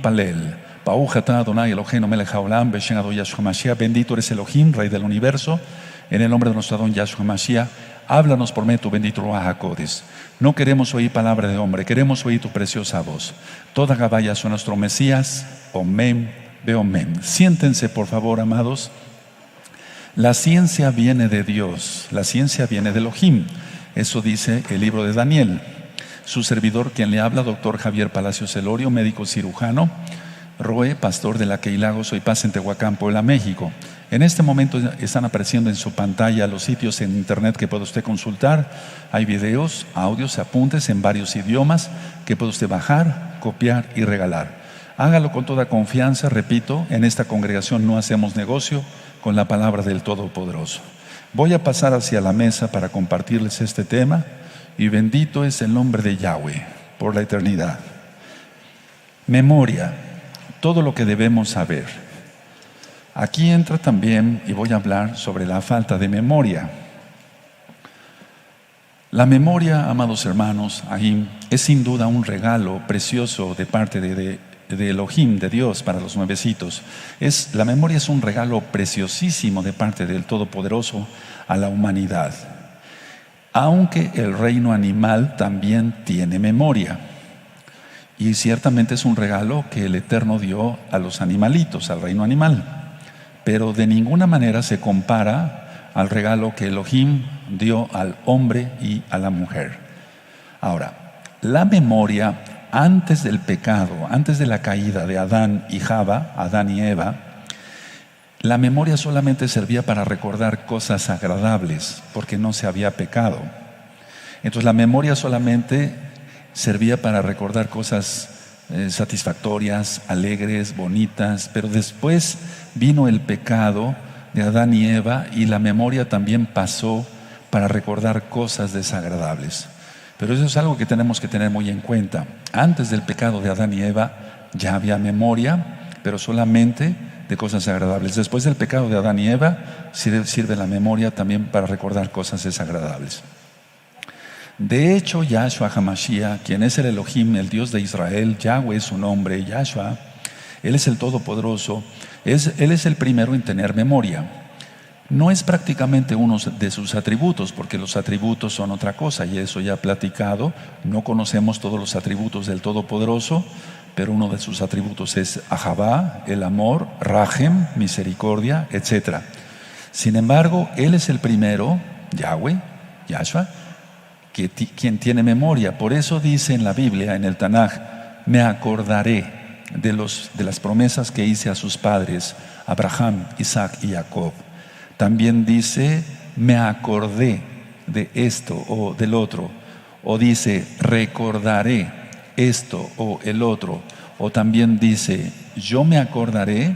nitpalel. Baruch atah Adonai Eloheinu melech haolam b'shem Adonai Yahshua Mashiach. Bendito eres Elohim, Rey del universo, en el nombre de nuestro Adón Yahshua Mashiach. Háblanos por medio de tu bendito Ruach HaKodesh. No queremos oír palabra de hombre, queremos oír tu preciosa voz. Toda Gabaya son nuestro Mesías. Omen, beomen. Siéntense, por favor, amados. La ciencia viene de Dios, la ciencia viene de Elohim. Eso dice el libro de Daniel. Su servidor, quien le habla, doctor Javier Palacios Elorio, médico cirujano, Roe, pastor de la Keilah Gozo y Paz en Tehuacán, Puebla, México. En este momento están apareciendo en su pantalla los sitios en internet que puede usted consultar. Hay videos, audios, apuntes en varios idiomas que puede usted bajar, copiar y regalar. Hágalo con toda confianza. Repito, en esta congregación no hacemos negocio con la palabra del Todopoderoso. Voy a pasar hacia la mesa para compartirles este tema, y bendito es el nombre de Yahweh por la eternidad. Memoria, todo lo que debemos saber. Aquí entra también, y voy a hablar sobre la falta de memoria. La memoria, amados hermanos, ahí es sin duda un regalo precioso de parte de Elohim, de Dios, para los nuevecitos. La memoria es un regalo preciosísimo de parte del Todopoderoso a la humanidad. Aunque el reino animal también tiene memoria. Y ciertamente es un regalo que el Eterno dio a los animalitos, al reino animal. Pero de ninguna manera se compara al regalo que Elohim dio al hombre y a la mujer. Ahora, la memoria antes del pecado, antes de la caída de Adán y Java, Adán y Eva, la memoria solamente servía para recordar cosas agradables, porque no se había pecado. Entonces la memoria solamente servía para recordar cosas satisfactorias, alegres, bonitas, pero después vino el pecado de Adán y Eva y la memoria también pasó para recordar cosas desagradables. Pero eso es algo que tenemos que tener muy en cuenta. Antes del pecado de Adán y Eva ya había memoria, pero solamente de cosas agradables. Después del pecado de Adán y Eva sirve la memoria también para recordar cosas desagradables. De hecho, Yahshua HaMashiach, quien es el Elohim, el Dios de Israel, Yahweh es su nombre, Yahshua, Él es el Todopoderoso, Él es el primero en tener memoria. No es prácticamente uno de sus atributos, porque los atributos son otra cosa, y eso ya he platicado. No conocemos todos los atributos del Todopoderoso, pero uno de sus atributos es Ahavá, el amor, Rahem, misericordia, etc. Sin embargo, Él es el primero, Yahweh, Yahshua, quien tiene memoria. Por eso dice en la Biblia, en el Tanaj, me acordaré de las promesas que hice a sus padres, Abraham, Isaac y Jacob. También dice, me acordé de esto o del otro. O dice, recordaré esto o el otro. O también dice, yo me acordaré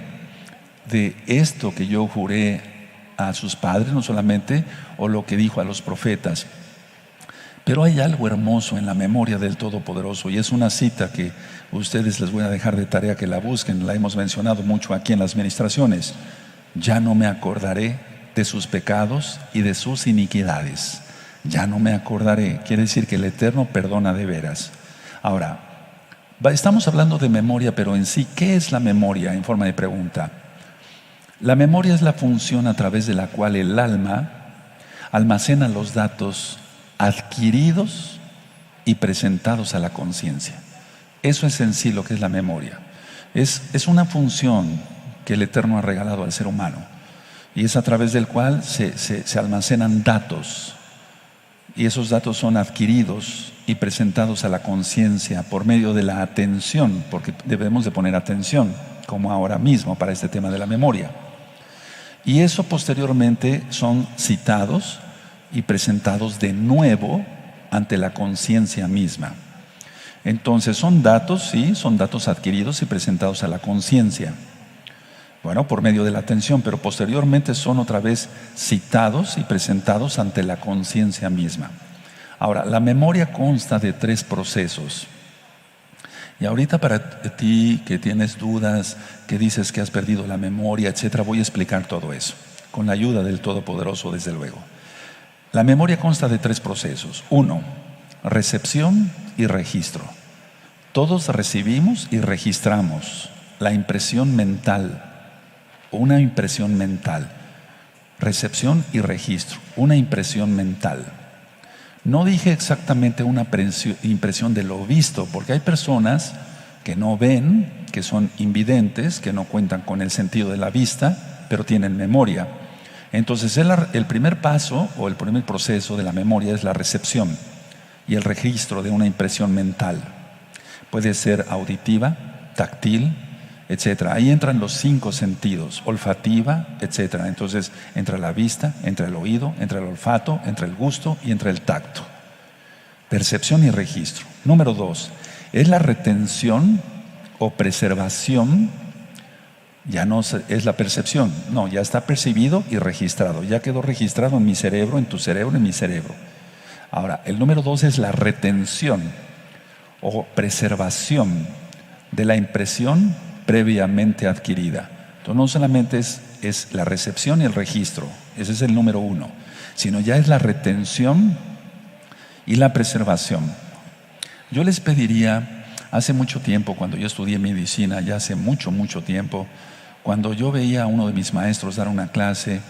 de esto que yo juré a sus padres, no solamente, o lo que dijo a los profetas. Pero hay algo hermoso en la memoria del Todopoderoso, y es una cita que ustedes les voy a dejar de tarea que la busquen. La hemos mencionado mucho aquí en las ministraciones. Ya no me acordaré de sus pecados y de sus iniquidades. Ya no me acordaré. Quiere decir que el Eterno perdona de veras. Ahora, estamos hablando de memoria, pero en sí, ¿qué es la memoria? En forma de pregunta. La memoria es la función a través de la cual el alma almacena los datos adquiridos y presentados a la conciencia. Eso es en sí lo que es la memoria. Es una función que el Eterno ha regalado al ser humano, y es a través del cual se almacenan datos, y esos datos son adquiridos y presentados a la conciencia por medio de la atención, porque debemos de poner atención, como ahora mismo para este tema de la memoria. Y eso posteriormente son citados y presentados de nuevo ante la conciencia misma. Entonces son datos, sí, son datos adquiridos y presentados a la conciencia. Bueno, por medio de la atención, pero posteriormente son otra vez citados y presentados ante la conciencia misma. Ahora, la memoria consta de 3 procesos. Y ahorita para ti que tienes dudas, que dices que has perdido la memoria, etcétera, voy a explicar todo eso, con la ayuda del Todopoderoso, desde luego. La memoria consta de 3 procesos. 1, recepción y registro. Todos recibimos y registramos la impresión mental, una impresión mental, recepción y registro, una impresión mental. No dije exactamente una impresión de lo visto, porque hay personas que no ven, que son invidentes, que no cuentan con el sentido de la vista, pero tienen memoria. Entonces el primer paso o el primer proceso de la memoria es la recepción y el registro de una impresión mental. Puede ser auditiva, táctil, etcétera. Ahí entran los 5 sentidos, olfativa, etcétera. Entonces entra la vista, entra el oído, entra el olfato, entra el gusto y entra el tacto. Percepción y registro. Número 2, es la retención o preservación. Ya no es la percepción, no, ya está percibido y registrado, ya quedó registrado en mi cerebro, en tu cerebro, en mi cerebro. Ahora, el número 2 es la retención o preservación de la impresión previamente adquirida. Entonces no solamente es la recepción y el registro, ese es el número 1, sino ya es la retención y la preservación. Yo les pediría, hace mucho tiempo, cuando yo estudié medicina, ya hace mucho, mucho tiempo, cuando yo veía a uno de mis maestros dar una clase,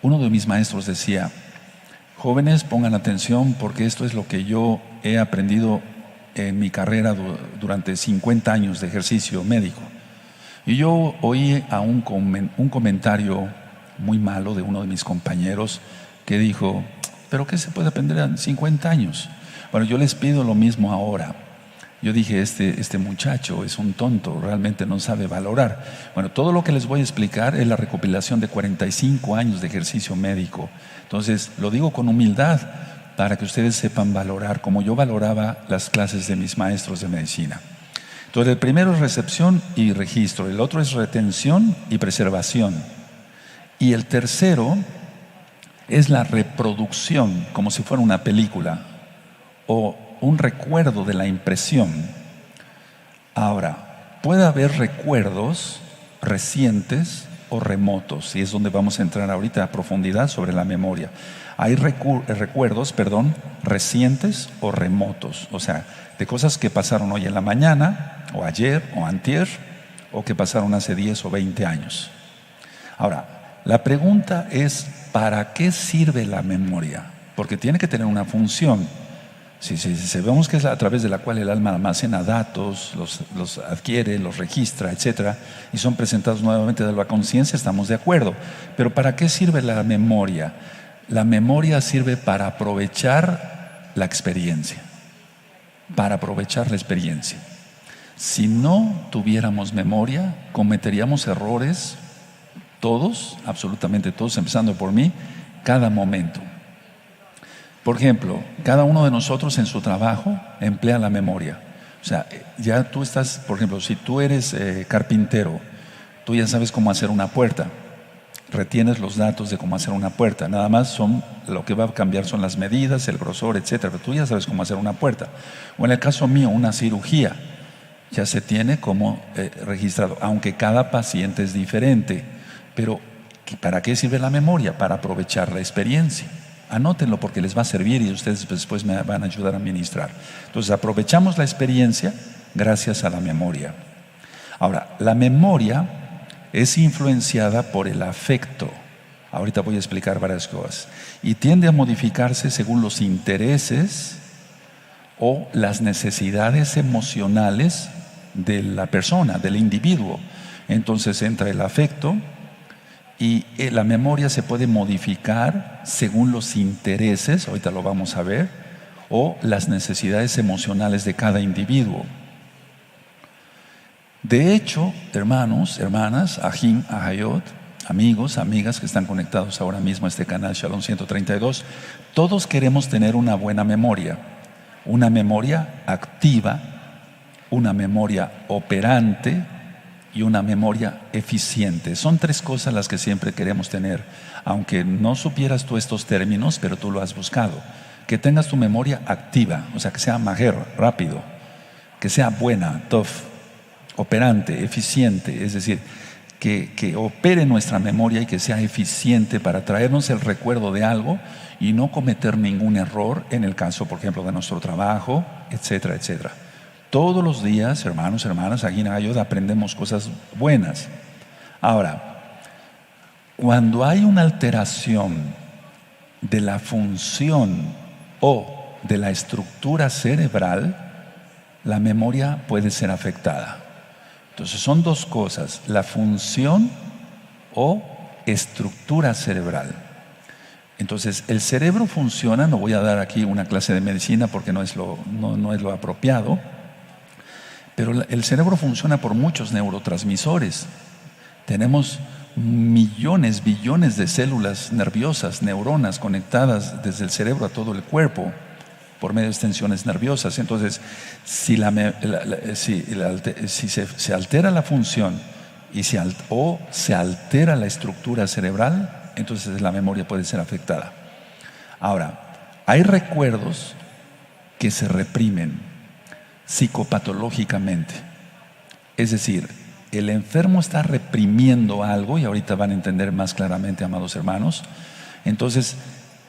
uno de mis maestros decía: jóvenes, pongan atención porque esto es lo que yo he aprendido en mi carrera durante 50 años de ejercicio médico. Y yo oí a un comentario muy malo de uno de mis compañeros que dijo: ¿pero qué se puede aprender en 50 años? Bueno, yo les pido lo mismo ahora. Yo dije, este muchacho es un tonto, realmente no sabe valorar. Bueno, todo lo que les voy a explicar es la recopilación de 45 años de ejercicio médico. Entonces, lo digo con humildad para que ustedes sepan valorar como yo valoraba las clases de mis maestros de medicina. Entonces, el primero es recepción y registro, el otro es retención y preservación. Y el tercero es la reproducción, como si fuera una película o un recuerdo de la impresión. Ahora, puede haber recuerdos recientes o remotos, y es donde vamos a entrar ahorita a profundidad sobre la memoria. Hay recuerdos, recientes o remotos, o sea, de cosas que pasaron hoy en la mañana, o ayer, o antier, o que pasaron hace 10 o 20 años. Ahora, la pregunta es: ¿para qué sirve la memoria? Porque tiene que tener una función. Si vemos que es a través de la cual el alma almacena datos, los adquiere, los registra, etcétera, y son presentados nuevamente de la conciencia, estamos de acuerdo. Pero ¿para qué sirve la memoria? La memoria sirve para aprovechar la experiencia. Para aprovechar la experiencia. Si no tuviéramos memoria, cometeríamos errores, todos, absolutamente todos, empezando por mí, cada momento. Por ejemplo, cada uno de nosotros en su trabajo emplea la memoria. O sea, ya tú estás, por ejemplo, si tú eres carpintero, tú ya sabes cómo hacer una puerta. Retienes los datos de cómo hacer una puerta. Nada más lo que va a cambiar son las medidas, el grosor, etcétera. Pero tú ya sabes cómo hacer una puerta. O en el caso mío, una cirugía, ya se tiene como registrado, aunque cada paciente es diferente. Pero ¿para qué sirve la memoria? Para aprovechar la experiencia. Anótenlo porque les va a servir y ustedes después me van a ayudar a administrar. Entonces aprovechamos la experiencia gracias a la memoria. Ahora, la memoria es influenciada por el afecto. Ahorita voy a explicar varias cosas. Y tiende a modificarse según los intereses o las necesidades emocionales de la persona, del individuo. Entonces entra el afecto. Y la memoria se puede modificar según los intereses, ahorita lo vamos a ver, o las necesidades emocionales de cada individuo. De hecho, hermanos, hermanas, Ahim, Ahayot, amigos, amigas que están conectados ahora mismo a este canal Shalom 132, todos queremos tener una buena memoria, una memoria activa, una memoria operante y una memoria eficiente. Son 3 cosas las que siempre queremos tener, aunque no supieras tú estos términos, pero tú lo has buscado. Que tengas tu memoria activa, o sea, que sea majer, rápido, que sea buena, tough, operante, eficiente, es decir, que opere nuestra memoria y que sea eficiente para traernos el recuerdo de algo y no cometer ningún error en el caso, por ejemplo, de nuestro trabajo, etcétera, etcétera. Todos los días, hermanos, hermanas, aquí en Ayuda aprendemos cosas buenas. Ahora, cuando hay una alteración de la función o de la estructura cerebral, la memoria puede ser afectada. Entonces son dos cosas: la función o estructura cerebral. Entonces el cerebro funciona, no voy a dar aquí una clase de medicina porque no es lo apropiado, pero el cerebro funciona por muchos neurotransmisores. Tenemos millones, billones de células nerviosas, neuronas conectadas desde el cerebro a todo el cuerpo por medio de extensiones nerviosas. Entonces, si se altera la función o se altera la estructura cerebral, entonces la memoria puede ser afectada. Ahora, hay recuerdos que se reprimen psicopatológicamente. Es decir, el enfermo está reprimiendo algo, y ahorita van a entender más claramente, amados hermanos. Entonces,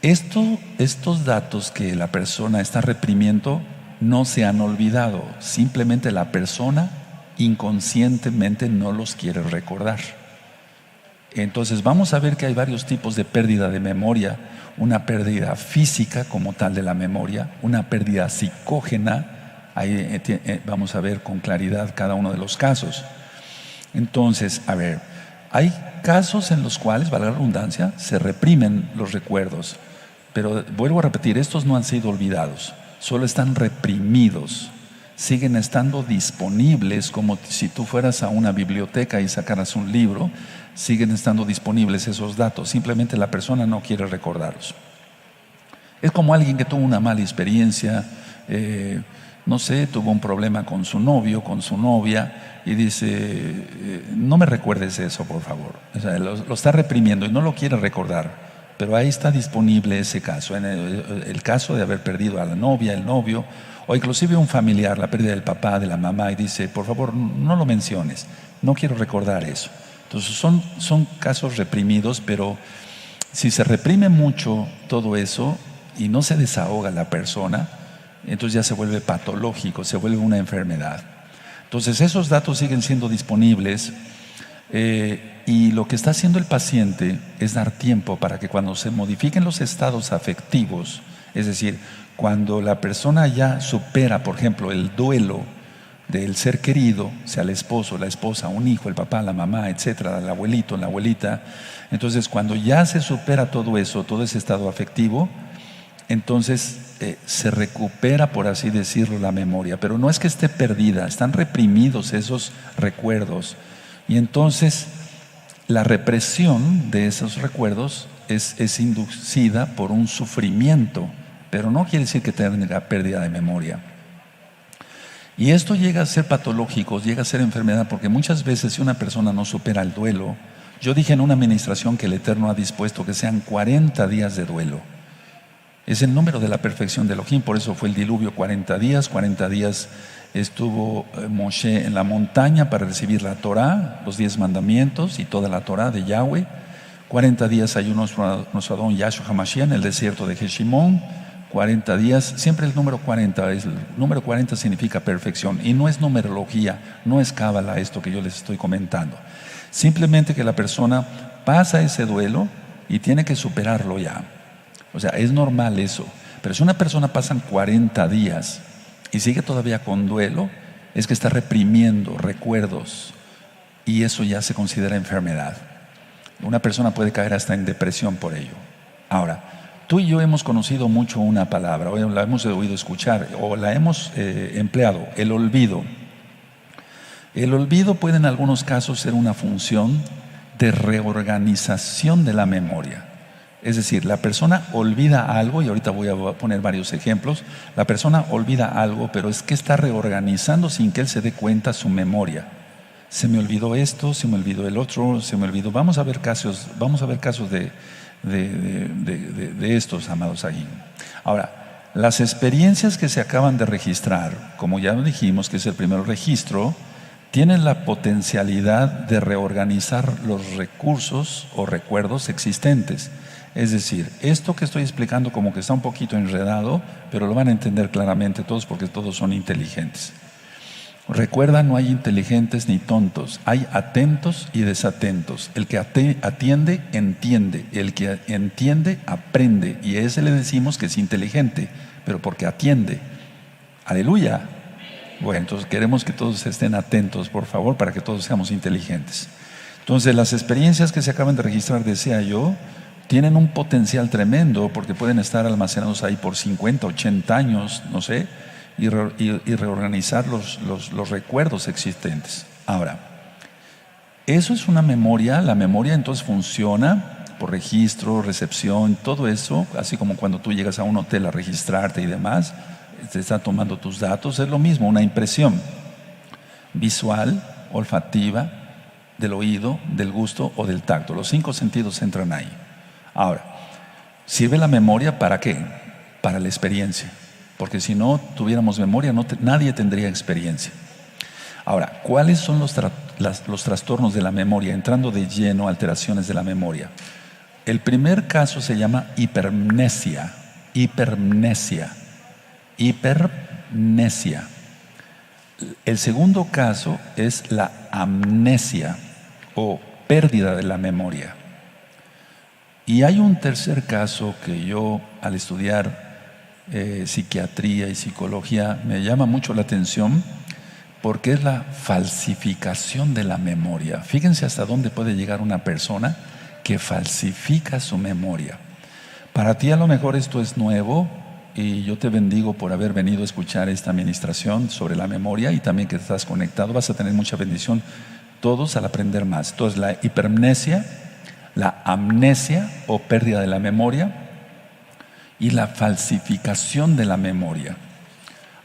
estos datos que la persona está reprimiendo no se han olvidado, simplemente la persona inconscientemente no los quiere recordar. Entonces vamos a ver que hay varios tipos de pérdida de memoria: una pérdida física como tal de la memoria, una pérdida psicógena. Ahí vamos a ver con claridad cada uno de los casos. Entonces, a ver, hay casos en los cuales, valga la redundancia, se reprimen los recuerdos, pero vuelvo a repetir, estos no han sido olvidados, solo están reprimidos, siguen estando disponibles, como si tú fueras a una biblioteca y sacaras un libro. Siguen estando disponibles esos datos, simplemente la persona no quiere recordarlos. Es como alguien que tuvo una mala experiencia, no sé, tuvo un problema con su novio, con su novia, y dice, no me recuerdes eso, por favor. O sea, lo está reprimiendo y no lo quiere recordar, pero ahí está disponible ese caso, en el caso de haber perdido a la novia, el novio, o inclusive un familiar, la pérdida del papá, de la mamá, y dice, por favor, no lo menciones, no quiero recordar eso. Entonces son casos reprimidos, pero si se reprime mucho todo eso y no se desahoga la persona, entonces ya se vuelve patológico, se vuelve una enfermedad. Entonces esos datos siguen siendo disponibles, y lo que está haciendo el paciente es dar tiempo para que cuando se modifiquen los estados afectivos, es decir, cuando la persona ya supera, por ejemplo, el duelo del ser querido, sea el esposo, la esposa, un hijo, el papá, la mamá, etcétera, el abuelito, la abuelita. Entonces, cuando ya se supera todo eso, todo ese estado afectivo, entonces se recupera, por así decirlo, la memoria. Pero no es que esté perdida, están reprimidos esos recuerdos. Y entonces la represión de esos recuerdos es inducida por un sufrimiento, pero no quiere decir que tenga pérdida de memoria. Y esto llega a ser patológico, llega a ser enfermedad, porque muchas veces si una persona no supera el duelo, yo dije en una administración que el Eterno ha dispuesto que sean 40 días de duelo. Es el número de la perfección de Elohim, por eso fue el diluvio 40 días. 40 días estuvo Moshe en la montaña para recibir la Torah, los 10 mandamientos y toda la Torah de Yahweh. 40 días ayunó nuestro Adón Yahshua HaMashiach en el desierto de Jeshimón. 40 días, siempre el número 40, el número 40 significa perfección, y no es numerología, no es cábala esto que yo les estoy comentando. Simplemente que la persona pasa ese duelo y tiene que superarlo ya. O sea, es normal eso. Pero si una persona pasan 40 días y sigue todavía con duelo, es que está reprimiendo recuerdos, y eso ya se considera enfermedad. Una persona puede caer hasta en depresión por ello. Ahora, tú y yo hemos conocido mucho una palabra, o la hemos oído escuchar, o la hemos empleado: el olvido. El olvido puede en algunos casos ser una función de reorganización de la memoria. Es decir, la persona olvida algo, y ahorita voy a poner varios ejemplos. La persona olvida algo, pero es que está reorganizando sin que él se dé cuenta su memoria. Se me olvidó esto, se me olvidó el otro, se me olvidó. Vamos a ver casos de estos, amados ahí. Ahora, las experiencias que se acaban de registrar, como ya dijimos que es el primer registro, tienen la potencialidad de reorganizar los recursos o recuerdos existentes. Es decir, esto que estoy explicando como que está un poquito enredado, pero lo van a entender claramente todos porque todos son inteligentes. Recuerda, no hay inteligentes ni tontos, hay atentos y desatentos. El que atiende, entiende. El que entiende, aprende. Y a ese le decimos que es inteligente, pero porque atiende. Aleluya. Bueno, entonces queremos que todos estén atentos, por favor, para que todos seamos inteligentes. Entonces, las experiencias que se acaban de registrar, decía yo, tienen un potencial tremendo, porque pueden estar almacenados ahí por 50, 80 años, no sé, y reorganizar los recuerdos existentes. Ahora, eso es una memoria. La memoria entonces funciona por registro, recepción, todo eso, así como cuando tú llegas a un hotel a registrarte y demás, te está tomando tus datos. Es lo mismo, una impresión visual, olfativa, del oído, del gusto o del tacto. Los 5 sentidos entran ahí. Ahora, ¿sirve la memoria para qué? Para la experiencia. Porque si no tuviéramos memoria, nadie tendría experiencia. Ahora, ¿cuáles son los trastornos de la memoria? Entrando de lleno, alteraciones de la memoria. El primer caso se llama hipermnesia. Hipermnesia. Hipermnesia. El segundo caso es la amnesia o pérdida de la memoria. Y hay un tercer caso que yo, al estudiar psiquiatría y psicología, me llama mucho la atención, porque es la falsificación de la memoria. Fíjense hasta dónde puede llegar una persona que falsifica su memoria. Para ti a lo mejor esto es nuevo, y yo te bendigo por haber venido a escuchar esta administración sobre la memoria, y también que estás conectado. Vas a tener mucha bendición todos al aprender más. Entonces, la hipermnesia, la amnesia o pérdida de la memoria, y la falsificación de la memoria.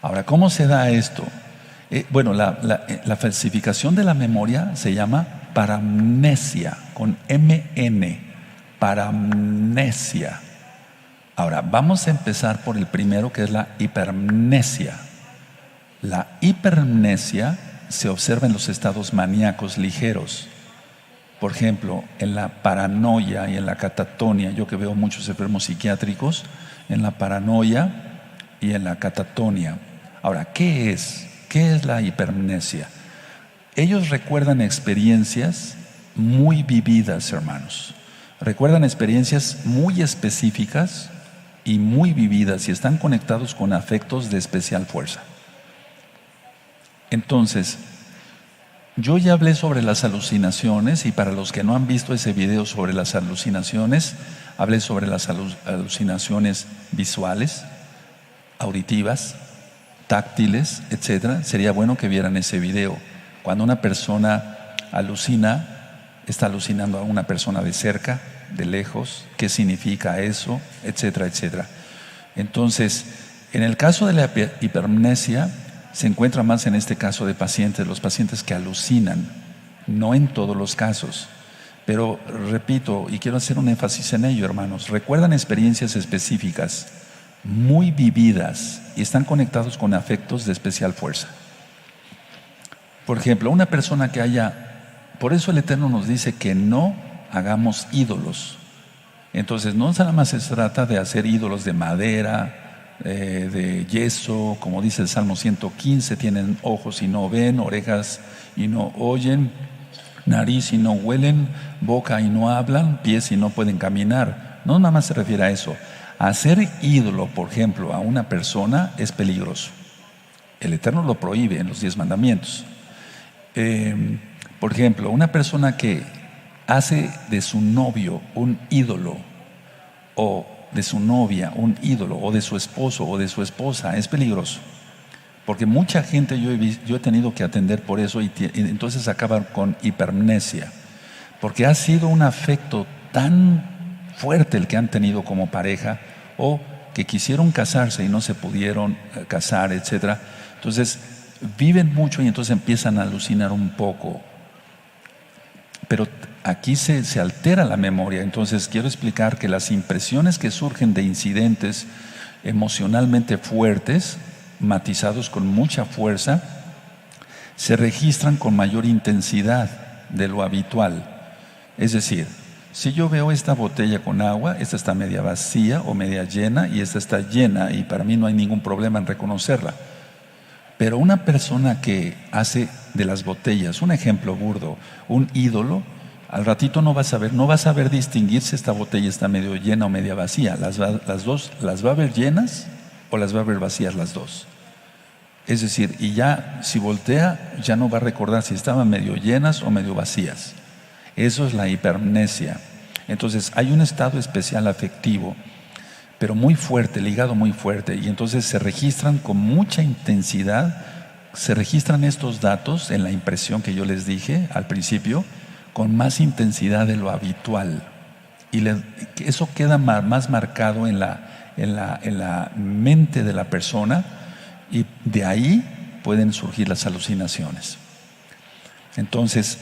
Ahora, ¿cómo se da esto? Bueno, la falsificación de la memoria se llama paramnesia, con MN, paramnesia. Ahora, vamos a empezar por el primero, que es la hipermnesia. La hipermnesia se observa en los estados maníacos ligeros. Por ejemplo, en la paranoia y en la catatonia. Yo que veo muchos enfermos psiquiátricos, en la paranoia y en la catatonia. Ahora, ¿qué es? ¿Qué es la hipermnesia? Ellos recuerdan experiencias muy vividas, hermanos. Recuerdan experiencias muy específicas y muy vividas, y están conectados con afectos de especial fuerza. Entonces, yo ya hablé sobre las alucinaciones, y para los que no han visto ese video sobre las alucinaciones, hablé sobre las alucinaciones visuales, auditivas, táctiles, etcétera. Sería bueno que vieran ese video. Cuando una persona alucina, está alucinando a una persona de cerca, de lejos, qué significa eso, etcétera, etcétera. Entonces, en el caso de la hipermnesia, se encuentra más en este caso de pacientes, los pacientes que alucinan, no en todos los casos. Pero repito, y quiero hacer un énfasis en ello, hermanos, recuerdan experiencias específicas, muy vividas, y están conectados con afectos de especial fuerza. Por ejemplo, una persona que por eso el Eterno nos dice que no hagamos ídolos. Entonces, no nada más se trata de hacer ídolos de madera, de yeso, como dice el Salmo 115, tienen ojos y no ven, orejas y no oyen, nariz y no huelen, boca y no hablan, pies y no pueden caminar. No nada más se refiere a eso. Hacer ídolo, por ejemplo, a una persona es peligroso. El Eterno lo prohíbe en los 10 mandamientos. Por ejemplo, una persona que hace de su novio un ídolo, o de su novia un ídolo, o de su esposo o de su esposa, es peligroso. Porque mucha gente yo he tenido que atender por eso, y entonces acaban con hipermnesia, porque ha sido un afecto tan fuerte el que han tenido como pareja, o que quisieron casarse y no se pudieron casar, etcétera. Entonces viven mucho y entonces empiezan a alucinar un poco. Pero aquí se altera la memoria. Entonces quiero explicar que las impresiones que surgen de incidentes emocionalmente fuertes, matizados con mucha fuerza, se registran con mayor intensidad de lo habitual. Es decir, si yo veo esta botella con agua, esta está media vacía o media llena, y esta está llena, y para mí no hay ningún problema en reconocerla. Pero una persona que hace de las botellas, un ejemplo burdo, un ídolo, al ratito no va a saber distinguir si esta botella está medio llena o media vacía. Las dos las va a ver llenas o las va a ver vacías las dos. Es decir, y ya si voltea, ya no va a recordar si estaban medio llenas o medio vacías. Eso es la hipermnesia. Entonces hay un estado especial afectivo, pero muy fuerte, ligado muy fuerte, y entonces se registran con mucha intensidad, se registran estos datos en la impresión que yo les dije al principio, con más intensidad de lo habitual. Y eso queda más marcado en la mente de la persona, y de ahí pueden surgir las alucinaciones. Entonces,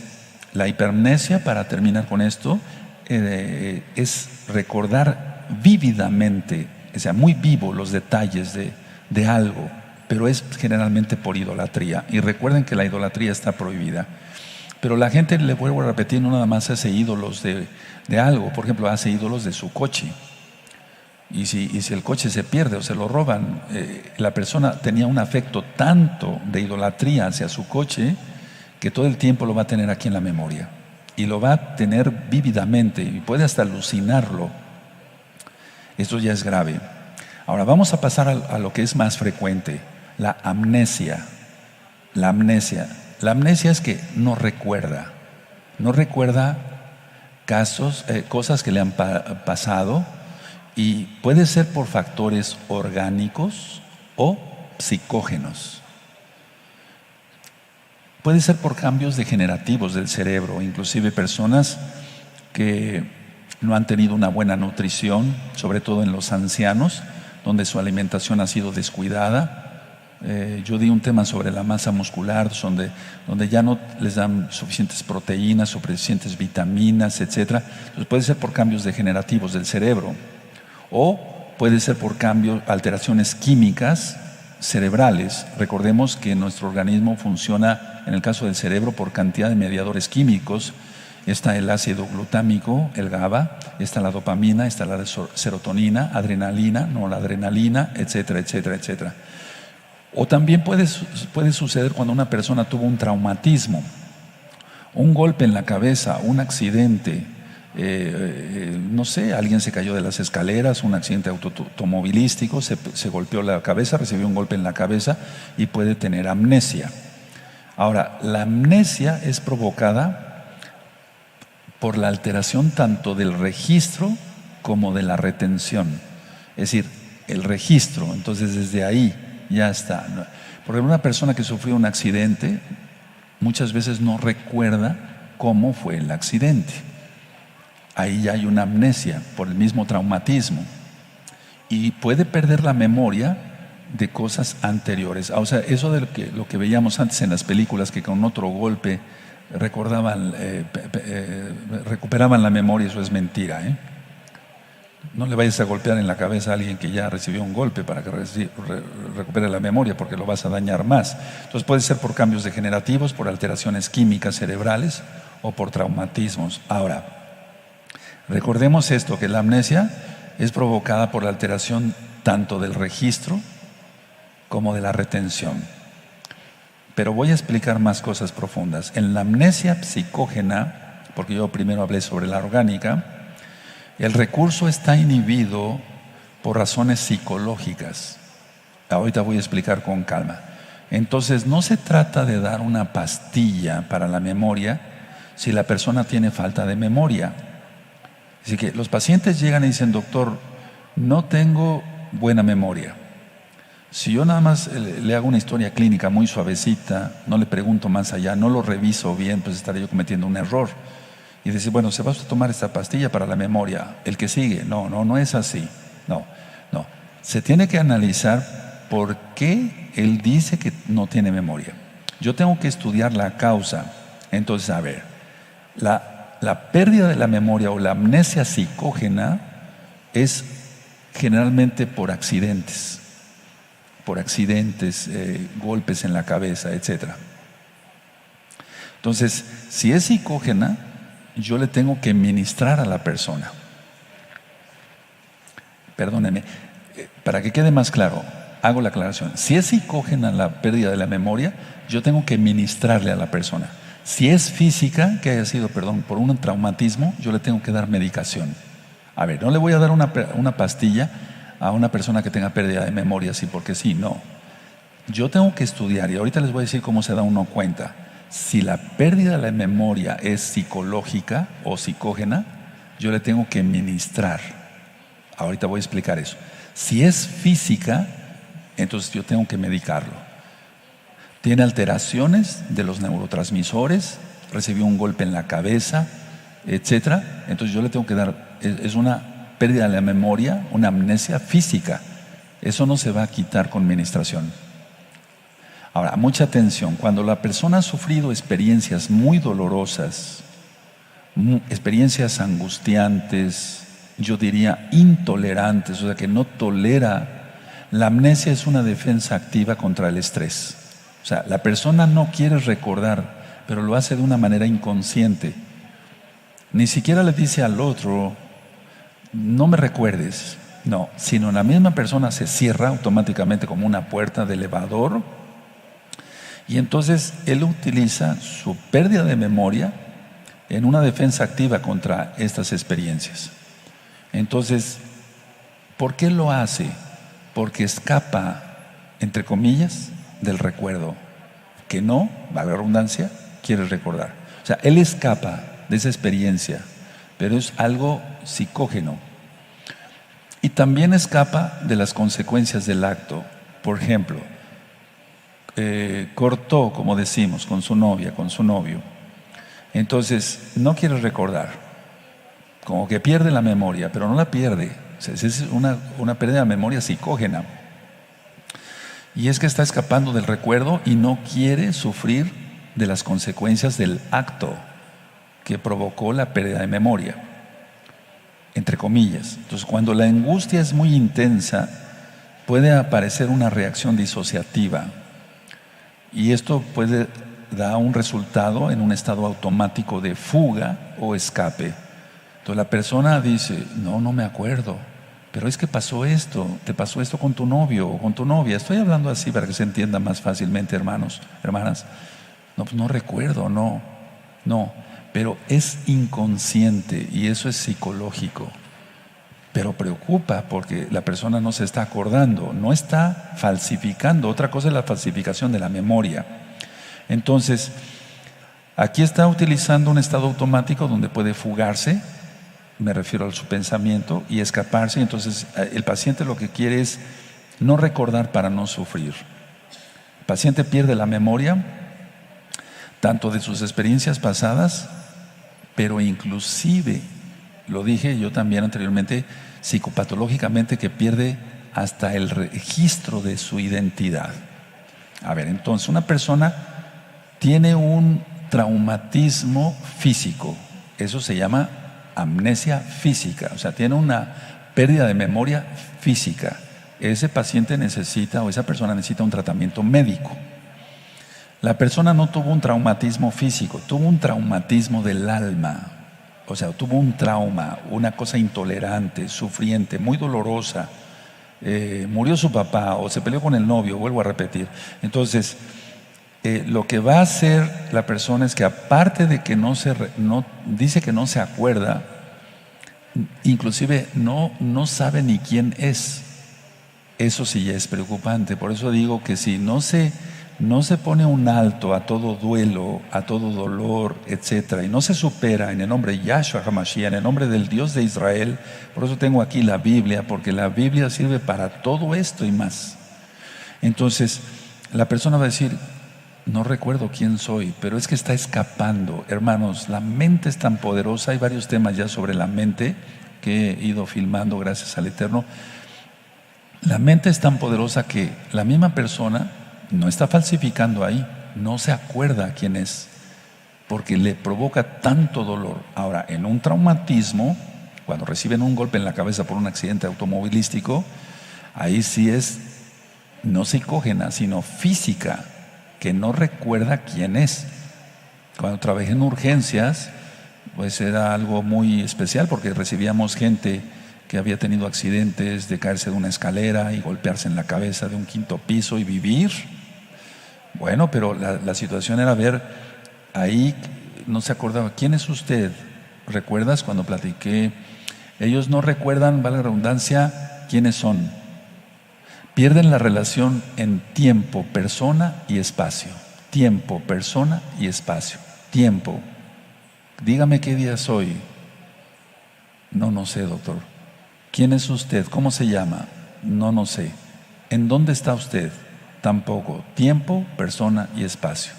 la hipermnesia, para terminar con esto, es recordar vívidamente, o sea, muy vivo los detalles de algo, pero es generalmente por idolatría. Y recuerden que la idolatría está prohibida. Pero la gente, le vuelvo a repetir, no nada más hace ídolos de algo. Por ejemplo, hace ídolos de su coche. Y si el coche se pierde o se lo roban, la persona tenía un afecto tanto de idolatría hacia su coche que todo el tiempo lo va a tener aquí en la memoria. Y lo va a tener vívidamente y puede hasta alucinarlo. Esto ya es grave. Ahora vamos a pasar a lo que es más frecuente, la amnesia. La amnesia. La amnesia es que no recuerda casos, cosas que le han pasado, y puede ser por factores orgánicos o psicógenos. Puede ser por cambios degenerativos del cerebro, inclusive personas que no han tenido una buena nutrición, sobre todo en los ancianos, donde su alimentación ha sido descuidada. Yo di un tema sobre la masa muscular, donde ya no les dan suficientes proteínas, suficientes vitaminas, etc. Entonces puede ser por cambios degenerativos del cerebro, o puede ser por cambios, alteraciones químicas cerebrales. Recordemos que nuestro organismo funciona, en el caso del cerebro, por cantidad de mediadores químicos. Está el ácido glutámico, el GABA, está la dopamina, está la serotonina, adrenalina, noradrenalina, etcétera, etcétera, etcétera. O también puede suceder cuando una persona tuvo un traumatismo, un golpe en la cabeza, un accidente, no sé, alguien se cayó de las escaleras, un accidente automovilístico, se golpeó la cabeza, recibió un golpe en la cabeza y puede tener amnesia. Ahora, la amnesia es provocada por la alteración tanto del registro como de la retención. Es decir, el registro, entonces desde ahí ya está. Por ejemplo, una persona que sufrió un accidente muchas veces no recuerda cómo fue el accidente. Ahí ya hay una amnesia por el mismo traumatismo, y puede perder la memoria de cosas anteriores. O sea, eso de lo que veíamos antes en las películas, que con otro golpe recuperaban la memoria, eso es mentira, ¿eh? No le vayas a golpear en la cabeza a alguien que ya recibió un golpe para que recupere la memoria, porque lo vas a dañar más. Entonces puede ser por cambios degenerativos, por alteraciones químicas cerebrales o por traumatismos. Ahora, recordemos esto, que la amnesia es provocada por la alteración tanto del registro como de la retención. Pero voy a explicar más cosas profundas. En la amnesia psicógena, porque yo primero hablé sobre la orgánica, el recurso está inhibido por razones psicológicas. Ahorita voy a explicar con calma. Entonces, no se trata de dar una pastilla para la memoria si la persona tiene falta de memoria. Así que los pacientes llegan y dicen: doctor, no tengo buena memoria. Si yo nada más le hago una historia clínica muy suavecita, no le pregunto más allá, no lo reviso bien, pues estaré yo cometiendo un error. Y dice: bueno, se va a tomar esta pastilla para la memoria, el que sigue. No es así. No. Se tiene que analizar por qué él dice que no tiene memoria. Yo tengo que estudiar la causa. Entonces, a ver, la pérdida de la memoria o la amnesia psicógena es generalmente por accidentes, golpes en la cabeza, etc. Entonces, si es psicógena, yo le tengo que ministrar a la persona. Perdóneme, para que quede más claro, hago la aclaración. Si es psicógena la pérdida de la memoria, yo tengo que ministrarle a la persona. Si es física, que haya sido, por un traumatismo, yo le tengo que dar medicación. A ver, no le voy a dar una pastilla a una persona que tenga pérdida de memoria, así porque sí, no. Yo tengo que estudiar, y ahorita les voy a decir cómo se da uno cuenta. Si la pérdida de la memoria es psicológica o psicógena, yo le tengo que ministrar. Ahorita voy a explicar eso. Si es física, entonces yo tengo que medicarlo. Tiene alteraciones de los neurotransmisores, recibió un golpe en la cabeza, etcétera. Entonces yo le tengo que dar, es una pérdida de la memoria, una amnesia física. Eso no se va a quitar con ministración. Ahora, mucha atención. Cuando la persona ha sufrido experiencias muy dolorosas, experiencias angustiantes, yo diría intolerantes, o sea que no tolera, la amnesia es una defensa activa contra el estrés. O sea, la persona no quiere recordar, pero lo hace de una manera inconsciente. Ni siquiera le dice al otro, no me recuerdes. No, sino la misma persona se cierra automáticamente como una puerta de elevador, y entonces él utiliza su pérdida de memoria en una defensa activa contra estas experiencias. Entonces, ¿por qué lo hace? Porque escapa, entre comillas, del recuerdo, que no, valga la redundancia, quiere recordar. O sea, él escapa de esa experiencia, pero es algo psicógeno. Y también escapa de las consecuencias del acto. Por ejemplo, cortó, como decimos, con su novia, con su novio. Entonces, no quiere recordar. Como que pierde la memoria, pero no la pierde. O sea, es una pérdida de memoria psicógena. Y es que está escapando del recuerdo y no quiere sufrir de las consecuencias del acto que provocó la pérdida de memoria, entre comillas. Entonces, cuando la angustia es muy intensa, puede aparecer una reacción disociativa, y esto puede dar un resultado en un estado automático de fuga o escape. Entonces la persona dice, no me acuerdo, pero es que pasó esto, te pasó esto con tu novio o con tu novia. Estoy hablando así para que se entienda más fácilmente, hermanos, hermanas. No, pues no recuerdo, no, pero es inconsciente y eso es psicológico. Pero preocupa porque la persona no se está acordando, no está falsificando. Otra cosa es la falsificación de la memoria. Entonces, aquí está utilizando un estado automático donde puede fugarse, me refiero a su pensamiento, y escaparse. Entonces, el paciente lo que quiere es no recordar para no sufrir. El paciente pierde la memoria, tanto de sus experiencias pasadas, pero inclusive, lo dije yo también anteriormente, psicopatológicamente, que pierde hasta el registro de su identidad. A ver, entonces una persona tiene un traumatismo físico, eso se llama amnesia física, o sea, tiene una pérdida de memoria física. Ese paciente necesita, o esa persona necesita un tratamiento médico. La persona no tuvo un traumatismo físico, tuvo un traumatismo del alma. O sea, tuvo un trauma, una cosa intolerante, sufriente, muy dolorosa. Murió su papá o se peleó con el novio, vuelvo a repetir. Entonces, lo que va a hacer la persona es que, aparte de que dice que no se acuerda, inclusive no sabe ni quién es. Eso sí ya es preocupante. Por eso digo que si no se pone un alto a todo duelo, a todo dolor, etcétera, y no se supera en el nombre de Yahshua HaMashiach, en el nombre del Dios de Israel. Por eso tengo aquí la Biblia, porque la Biblia sirve para todo esto y más. Entonces, la persona va a decir, no recuerdo quién soy, pero es que está escapando. Hermanos, la mente es tan poderosa. Hay varios temas ya sobre la mente que he ido filmando, gracias al Eterno. La mente es tan poderosa que la misma persona no está falsificando ahí, no se acuerda quién es, porque le provoca tanto dolor. Ahora, en un traumatismo, cuando reciben un golpe en la cabeza por un accidente automovilístico, ahí sí es no psicógena, sino física, que no recuerda quién es. Cuando trabajé en urgencias, pues era algo muy especial, porque recibíamos gente que había tenido accidentes de caerse de una escalera y golpearse en la cabeza de un 5.º piso y vivir. Bueno, pero la situación era ver ahí, no se acordaba, ¿quién es usted? ¿Recuerdas cuando platiqué? Ellos no recuerdan, vale la redundancia, quiénes son. Pierden la relación en tiempo, persona y espacio. Tiempo, persona y espacio. Tiempo. Dígame qué día soy. No sé, doctor. ¿Quién es usted? ¿Cómo se llama? No sé. ¿En dónde está usted? Tampoco. Tiempo, persona y espacio.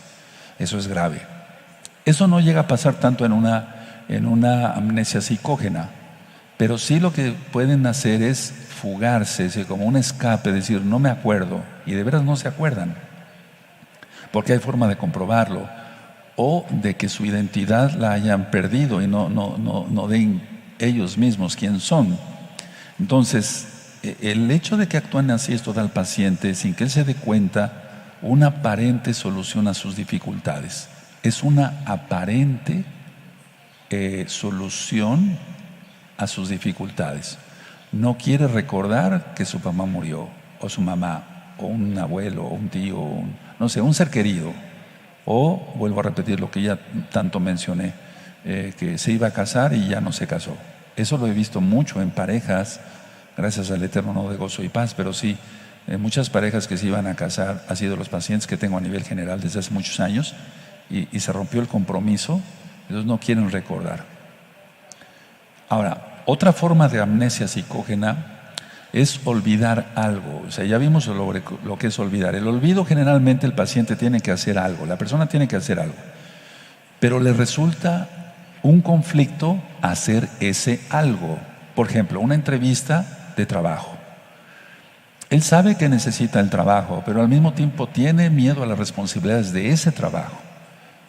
Eso es grave. Eso no llega a pasar tanto en una amnesia psicógena, pero sí lo que pueden hacer es fugarse, es decir, como un escape, decir, no me acuerdo, y de veras no se acuerdan, porque hay forma de comprobarlo, o de que su identidad la hayan perdido y no den ellos mismos quién son. Entonces, el hecho de que actúen así esto da al paciente, sin que él se dé cuenta, una aparente solución a sus dificultades. Es una aparente solución a sus dificultades. No quiere recordar que su papá murió, o su mamá, o un abuelo, o un tío, no sé, un ser querido. O, vuelvo a repetir lo que ya tanto mencioné, que se iba a casar y ya no se casó. Eso lo he visto mucho en parejas, gracias al Eterno no de gozo y paz, pero sí, muchas parejas que se iban a casar, ha sido los pacientes que tengo a nivel general desde hace muchos años, y se rompió el compromiso, ellos no quieren recordar. Ahora, otra forma de amnesia psicógena es olvidar algo. O sea, ya vimos lo que es olvidar. El olvido, generalmente el paciente tiene que hacer algo, la persona tiene que hacer algo, pero le resulta un conflicto hacer ese algo. Por ejemplo, una entrevista de trabajo. Él sabe que necesita el trabajo, pero al mismo tiempo tiene miedo a las responsabilidades de ese trabajo.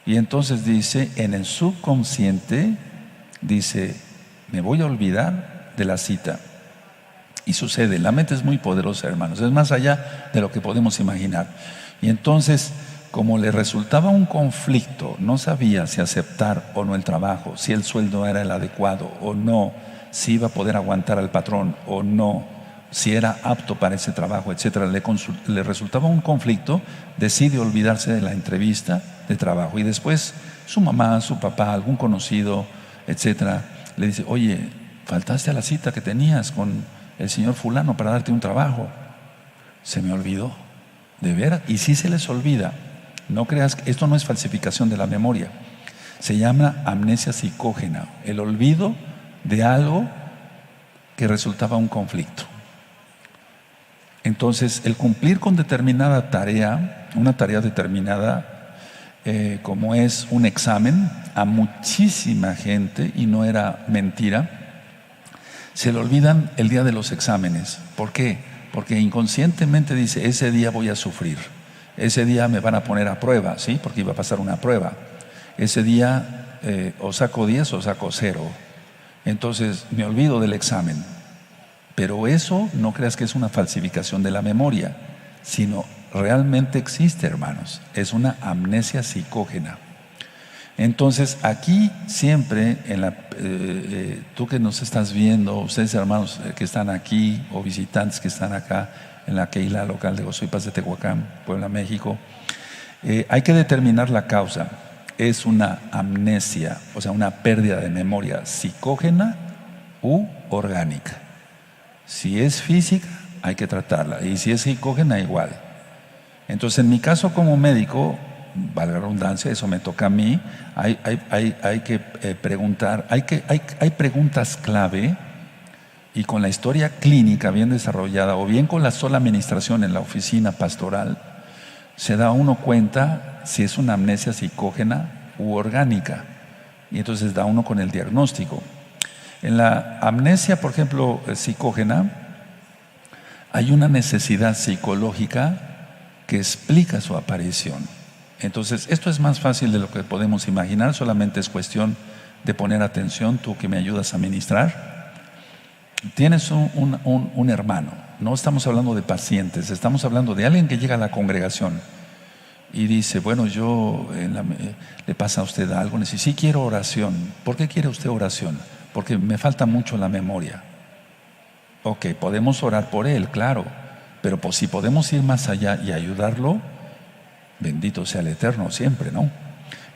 Y entonces dice, en el subconsciente, dice, me voy a olvidar de la cita. Y sucede, la mente es muy poderosa, hermanos, es más allá de lo que podemos imaginar. Y entonces, como le resultaba un conflicto, no sabía si aceptar o no el trabajo, si el sueldo era el adecuado o no, si iba a poder aguantar al patrón o no, si era apto para ese trabajo, etcétera. Le resultaba un conflicto, decide olvidarse de la entrevista de trabajo. Y después su mamá, su papá, algún conocido, etcétera, le dice, oye, faltaste a la cita que tenías con el señor fulano para darte un trabajo. Se me olvidó, de veras. Y sí se les olvida. No creas que esto no es falsificación de la memoria. Se llama amnesia psicógena, el olvido de algo que resultaba un conflicto. Entonces, el cumplir con determinada tarea, una tarea determinada, como es un examen, a muchísima gente, y no era mentira, se le olvidan el día de los exámenes. ¿Por qué? Porque inconscientemente dice, ese día voy a sufrir, ese día me van a poner a prueba, ¿sí? Porque iba a pasar una prueba. Ese día o saco 10 o saco 0. Entonces me olvido del examen. Pero eso no creas que es una falsificación de la memoria, sino realmente existe, hermanos. Es una amnesia psicógena. Entonces aquí siempre, tú que nos estás viendo, ustedes hermanos que están aquí o visitantes que están acá en la Keilah local de Gozo y Paz de Tehuacán, Puebla, México, hay que determinar la causa. Es una amnesia, o sea, una pérdida de memoria psicógena u orgánica. Si es física, hay que tratarla, y si es psicógena, igual. Entonces, en mi caso como médico, valga la redundancia, eso me toca a mí, hay que preguntar, hay preguntas clave, y con la historia clínica bien desarrollada, o bien con la sola administración en la oficina pastoral, se da uno cuenta si es una amnesia psicógena u orgánica, y entonces da uno con el diagnóstico. En la amnesia, por ejemplo, psicógena, hay una necesidad psicológica que explica su aparición. Entonces, esto es más fácil de lo que podemos imaginar, solamente es cuestión de poner atención, tú que me ayudas a ministrar. Tienes un hermano, no estamos hablando de pacientes, estamos hablando de alguien que llega a la congregación y dice, bueno, le pasa a usted algo, dice, sí quiero oración. ¿Por qué quiere usted oración? Porque me falta mucho la memoria. Ok, podemos orar por él, claro, pero pues si podemos ir más allá y ayudarlo, bendito sea el Eterno siempre, ¿no?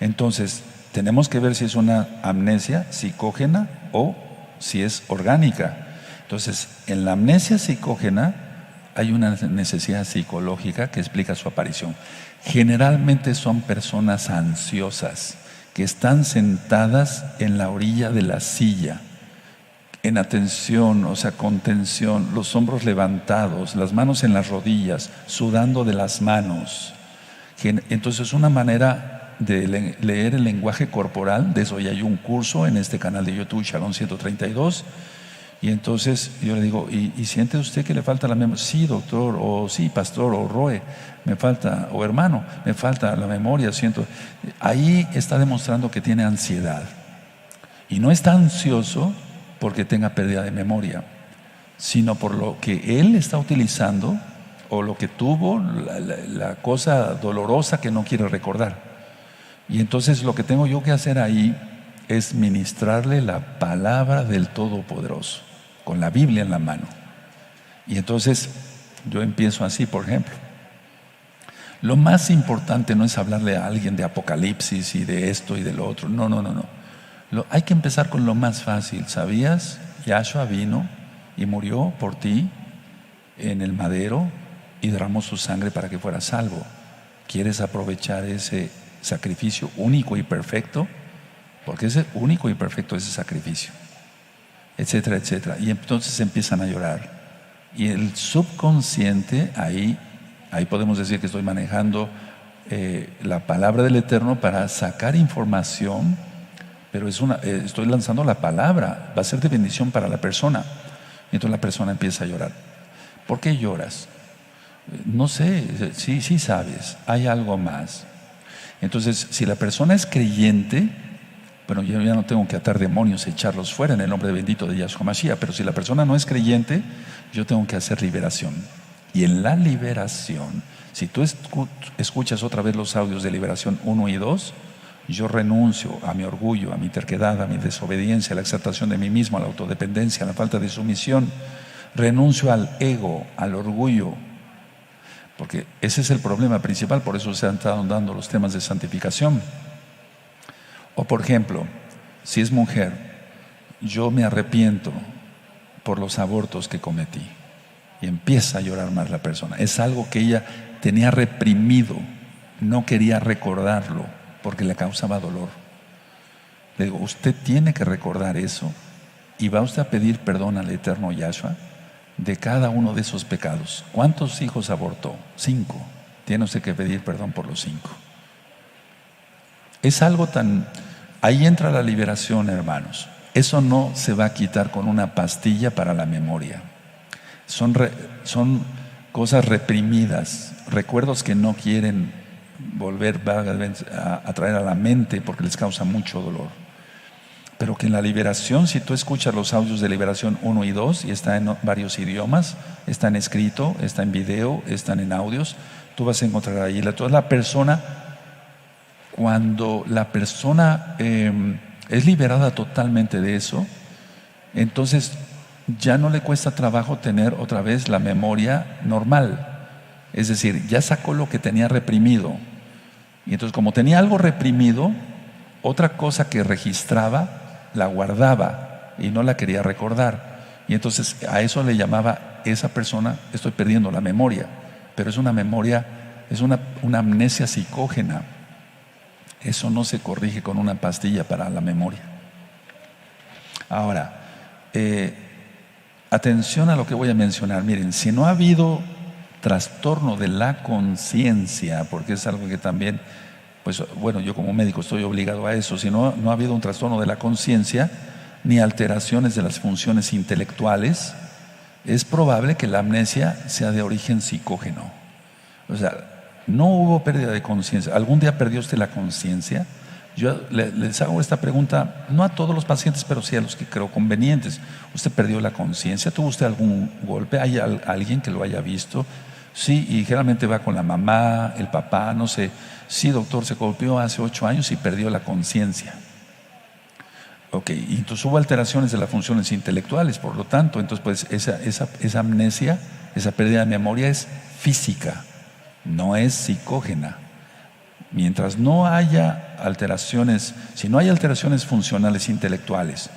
Entonces, tenemos que ver si es una amnesia psicógena o si es orgánica. Entonces, en la amnesia psicógena hay una necesidad psicológica que explica su aparición. Generalmente son personas ansiosas que están sentadas en la orilla de la silla, en atención, o sea, con tensión, los hombros levantados, las manos en las rodillas, sudando de las manos. Entonces, una manera de leer el lenguaje corporal, de eso ya hay un curso en este canal de YouTube, Shalom 132. Y entonces yo le digo, ¿y siente usted que le falta la memoria? Sí, doctor, o sí, pastor, o Roe, me falta, o hermano, me falta la memoria, siento. Ahí está demostrando que tiene ansiedad. Y no está ansioso porque tenga pérdida de memoria, sino por lo que él está utilizando o lo que tuvo, la cosa dolorosa que no quiere recordar. Y entonces lo que tengo yo que hacer ahí es ministrarle la palabra del Todopoderoso, con la Biblia en la mano. Y entonces yo empiezo así, por ejemplo. Lo más importante no es hablarle a alguien de Apocalipsis y de esto y de lo otro. No, no, no, no. Hay que empezar con lo más fácil. ¿Sabías? Yahshua vino y murió por ti en el madero y derramó su sangre para que fueras salvo. ¿Quieres aprovechar ese sacrificio único y perfecto? Porque es único y perfecto ese sacrificio, etcétera, etcétera. Y entonces empiezan a llorar. Y el subconsciente, ahí podemos decir que estoy manejando la palabra del Eterno para sacar información, pero estoy lanzando la palabra, va a ser de bendición para la persona. Y entonces la persona empieza a llorar. ¿Por qué lloras? No sé, sí sabes, hay algo más. Entonces, si la persona es creyente, bueno, yo ya no tengo que atar demonios y echarlos fuera en el nombre bendito de Yahshua Mashiach, pero si la persona no es creyente, yo tengo que hacer liberación. Y en la liberación, si tú escuchas otra vez los audios de liberación 1 y 2, yo renuncio a mi orgullo, a mi terquedad, a mi desobediencia, a la exaltación de mí mismo, a la autodependencia, a la falta de sumisión. Renuncio al ego, al orgullo, porque ese es el problema principal, por eso se han estado dando los temas de santificación. O por ejemplo, si es mujer, yo me arrepiento por los abortos que cometí, y empieza a llorar más la persona. Es algo que ella tenía reprimido, no quería recordarlo porque le causaba dolor. Le digo, usted tiene que recordar eso y va usted a pedir perdón al eterno Yahshua de cada uno de esos pecados. ¿Cuántos hijos abortó? 5. Tiene usted que pedir perdón por los 5. Es algo tan... Ahí entra la liberación, hermanos. Eso no se va a quitar con una pastilla para la memoria. Son cosas reprimidas, recuerdos que no quieren volver a traer a la mente porque les causa mucho dolor. Pero que en la liberación, si tú escuchas los audios de liberación 1 y 2, y está en varios idiomas, está en escrito, está en video, están en audios, tú vas a encontrar ahí. Toda la persona, cuando la persona es liberada totalmente de eso, entonces ya no le cuesta trabajo tener otra vez la memoria normal. Es decir, ya sacó lo que tenía reprimido. Y entonces, como tenía algo reprimido, otra cosa que registraba, la guardaba y no la quería recordar. Y entonces a eso le llamaba esa persona, estoy perdiendo la memoria. Pero es una memoria, es una amnesia psicógena. Eso no se corrige con una pastilla para la memoria. Ahora, atención a lo que voy a mencionar. Miren, si no ha habido trastorno de la conciencia, porque es algo que también, pues bueno, yo como médico estoy obligado a eso. Si no ha habido un trastorno de la conciencia ni alteraciones de las funciones intelectuales, es probable que la amnesia sea de origen psicógeno. O sea, no hubo pérdida de conciencia. ¿Algún día perdió usted la conciencia? Yo les hago esta pregunta, no a todos los pacientes, pero sí a los que creo convenientes. ¿Usted perdió la conciencia? ¿Tuvo usted algún golpe? ¿Hay alguien que lo haya visto? Sí, y generalmente va con la mamá, el papá, no sé. Sí, doctor, se golpeó hace 8 años y perdió la conciencia. Ok, y entonces hubo alteraciones de las funciones intelectuales, por lo tanto, entonces pues esa amnesia, esa pérdida de memoria es física, no es psicógena. Mientras no haya alteraciones, si no hay alteraciones funcionales intelectuales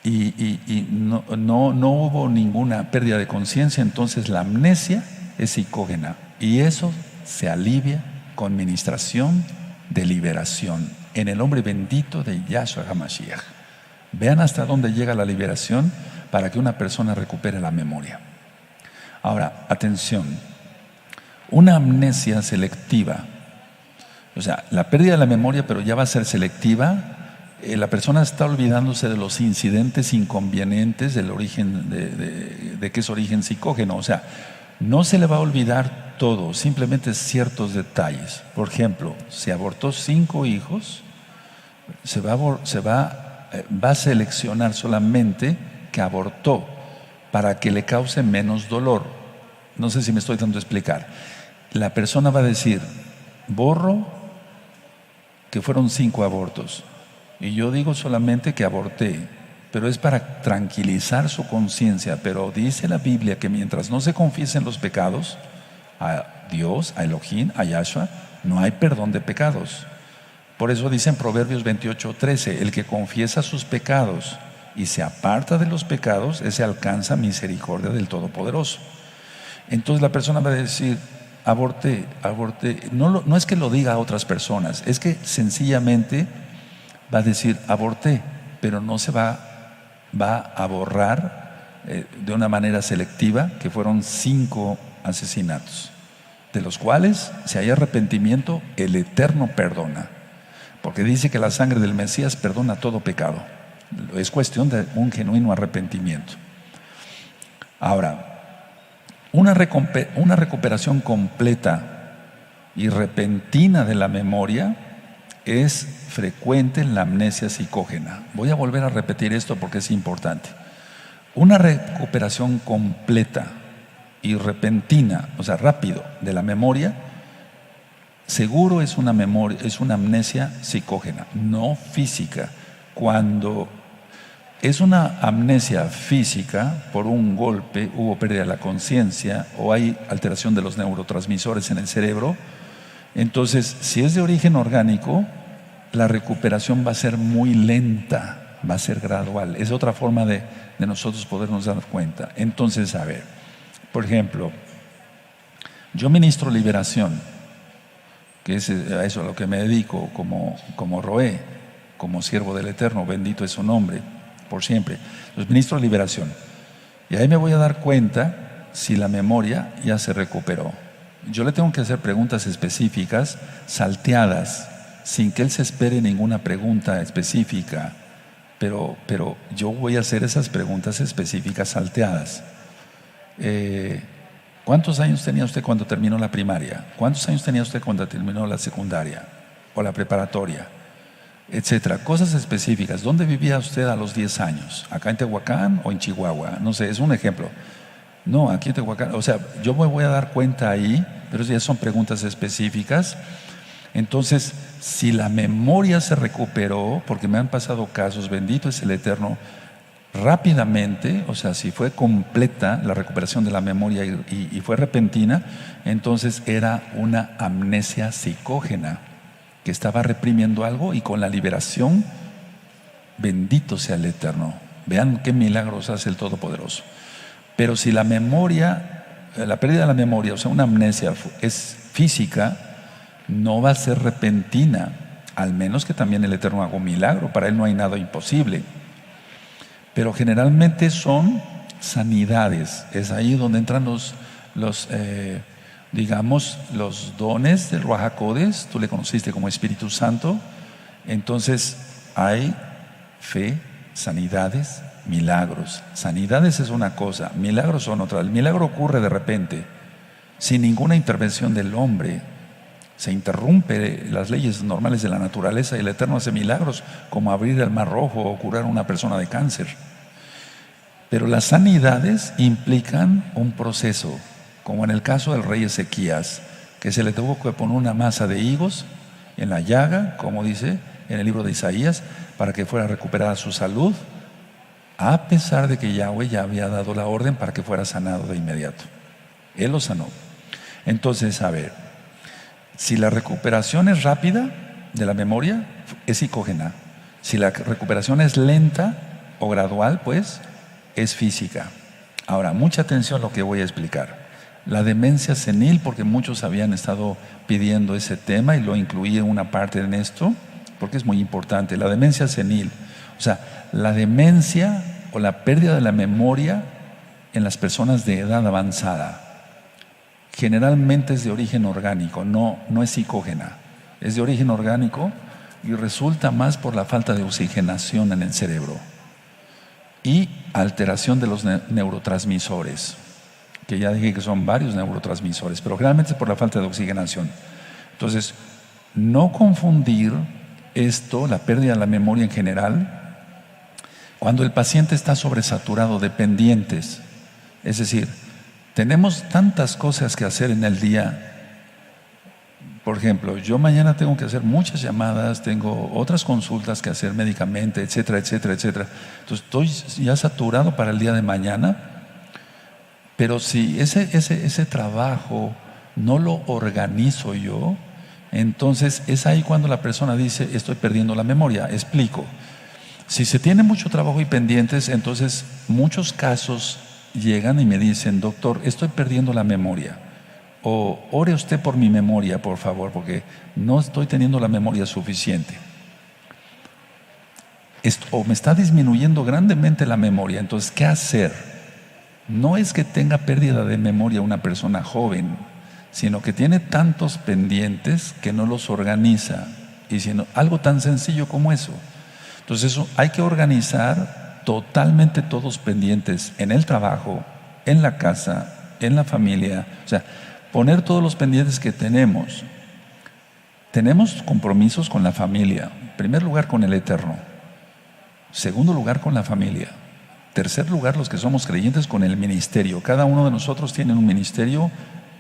y no hubo ninguna pérdida de conciencia, entonces la amnesia es psicógena. Y eso se alivia con ministración de liberación en el nombre bendito de Yahshua HaMashiach. Vean hasta dónde llega la liberación para que una persona recupere la memoria. Ahora, atención, una amnesia selectiva, o sea, la pérdida de la memoria, pero ya va a ser selectiva. La persona está olvidándose de los incidentes inconvenientes del origen, de que es origen psicógeno. O sea, no se le va a olvidar todo, simplemente ciertos detalles. Por ejemplo, si abortó 5 hijos, va a seleccionar solamente que abortó para que le cause menos dolor. No sé si me estoy dando a explicar. La persona va a decir, borro que fueron 5 abortos y yo digo solamente que aborté, pero es para tranquilizar su conciencia. Pero dice la Biblia que mientras no se confiesen los pecados a Dios, a Elohim, a Yahshua, no hay perdón de pecados. Por eso dice en Proverbios 28:13, el que confiesa sus pecados y se aparta de los pecados, ese alcanza misericordia del Todopoderoso. Entonces la persona va a decir, aborté. No es que lo diga a otras personas, es que sencillamente va a decir aborté, pero no se va a borrar de una manera selectiva que fueron 5 asesinatos, de los cuales, si hay arrepentimiento, el Eterno perdona, porque dice que la sangre del Mesías perdona todo pecado. Es cuestión de un genuino arrepentimiento. Ahora, una recuperación completa y repentina de la memoria es frecuente en la amnesia psicógena. Voy a volver a repetir esto porque es importante. Una recuperación completa y repentina, o sea, rápido, de la memoria, seguro es una amnesia psicógena, no física. Cuando es una amnesia física, por un golpe hubo pérdida de la conciencia o hay alteración de los neurotransmisores en el cerebro, entonces si es de origen orgánico, la recuperación va a ser muy lenta, va a ser gradual. Es otra forma de nosotros podernos dar cuenta. Entonces, a ver, por ejemplo, yo ministro liberación, que es a eso a lo que me dedico como Roé, como siervo del Eterno, bendito es su nombre por siempre. Los ministros de liberación. Y ahí me voy a dar cuenta si la memoria ya se recuperó. Yo le tengo que hacer preguntas específicas, salteadas, sin que él se espere ninguna pregunta específica. Pero yo voy a hacer esas preguntas específicas salteadas. ¿Cuántos años tenía usted cuando terminó la primaria? ¿Cuántos años tenía usted cuando terminó la secundaria o la preparatoria? Etcétera, cosas específicas. ¿Dónde vivía usted a los 10 años? ¿Acá en Tehuacán o en Chihuahua? No sé, es un ejemplo. No, aquí en Tehuacán. O sea, yo me voy a dar cuenta ahí, pero ya son preguntas específicas. Entonces, si la memoria se recuperó, porque me han pasado casos, bendito es el Eterno, rápidamente, o sea, si fue completa la recuperación de la memoria y fue repentina, entonces era una amnesia psicógena, que estaba reprimiendo algo, y con la liberación, bendito sea el Eterno. Vean qué milagros hace el Todopoderoso. Pero si la memoria, la pérdida de la memoria, o sea, una amnesia es física, no va a ser repentina, al menos que también el Eterno haga un milagro. Para Él no hay nada imposible. Pero generalmente son sanidades. Es ahí donde entran los dones del Ruach HaKodesh. Tú le conociste como Espíritu Santo. Entonces hay fe, sanidades, milagros. Sanidades es una cosa, milagros son otra. El milagro ocurre de repente, sin ninguna intervención del hombre. Se interrumpe las leyes normales de la naturaleza y el Eterno hace milagros, como abrir el mar rojo o curar a una persona de cáncer. Pero las sanidades implican un proceso, como en el caso del rey Ezequías, que se le tuvo que poner una masa de higos en la llaga, como dice, en el libro de Isaías, para que fuera recuperada su salud, a pesar de que Yahweh ya había dado la orden para que fuera sanado de inmediato. Él lo sanó. Entonces, a ver, si la recuperación es rápida de la memoria, es psicógena. Si la recuperación es lenta o gradual, pues es física. Ahora, mucha atención a lo que voy a explicar. La demencia senil, porque muchos habían estado pidiendo ese tema y lo incluí en una parte en esto, porque es muy importante. La demencia senil, o sea, la demencia o la pérdida de la memoria en las personas de edad avanzada, generalmente es de origen orgánico, no es psicógena. Es de origen orgánico y resulta más por la falta de oxigenación en el cerebro y alteración de los neurotransmisores, que ya dije que son varios neurotransmisores, pero generalmente es por la falta de oxigenación. Entonces, no confundir esto, la pérdida de la memoria en general, cuando el paciente está sobresaturado de pendientes. Es decir, tenemos tantas cosas que hacer en el día. Por ejemplo, yo mañana tengo que hacer muchas llamadas, tengo otras consultas que hacer médicamente, etcétera, etcétera, etcétera. Entonces estoy ya saturado para el día de mañana, pero si ese trabajo no lo organizo yo, entonces es ahí cuando la persona dice, estoy perdiendo la memoria. Explico. Si se tiene mucho trabajo y pendientes, entonces muchos casos llegan y me dicen, doctor, estoy perdiendo la memoria. O ore usted por mi memoria, por favor, porque no estoy teniendo la memoria suficiente. O me está disminuyendo grandemente la memoria. Entonces, ¿qué hacer? No es que tenga pérdida de memoria una persona joven, sino que tiene tantos pendientes que no los organiza. Y sino algo tan sencillo como eso. Entonces, eso hay que organizar totalmente todos pendientes en el trabajo, en la casa, en la familia. O sea, poner todos los pendientes que tenemos. Tenemos compromisos con la familia. En primer lugar, con el Eterno. Segundo lugar, con la familia. Tercer lugar, los que somos creyentes, con el ministerio. Cada uno de nosotros tiene un ministerio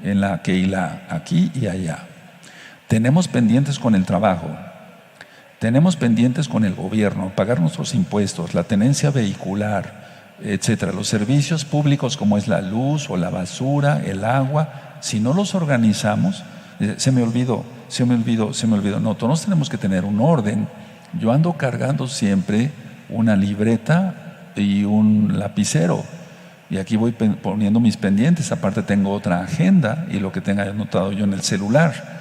en la Keilah, aquí y allá. Tenemos pendientes con el trabajo. Tenemos pendientes con el gobierno, pagar nuestros impuestos, la tenencia vehicular, etcétera. Los servicios públicos como es la luz o la basura, el agua. Si no los organizamos, se me olvidó. No, todos tenemos que tener un orden. Yo ando cargando siempre una libreta y un lapicero. Y aquí voy poniendo mis pendientes. Aparte tengo otra agenda y lo que tenga anotado yo en el celular.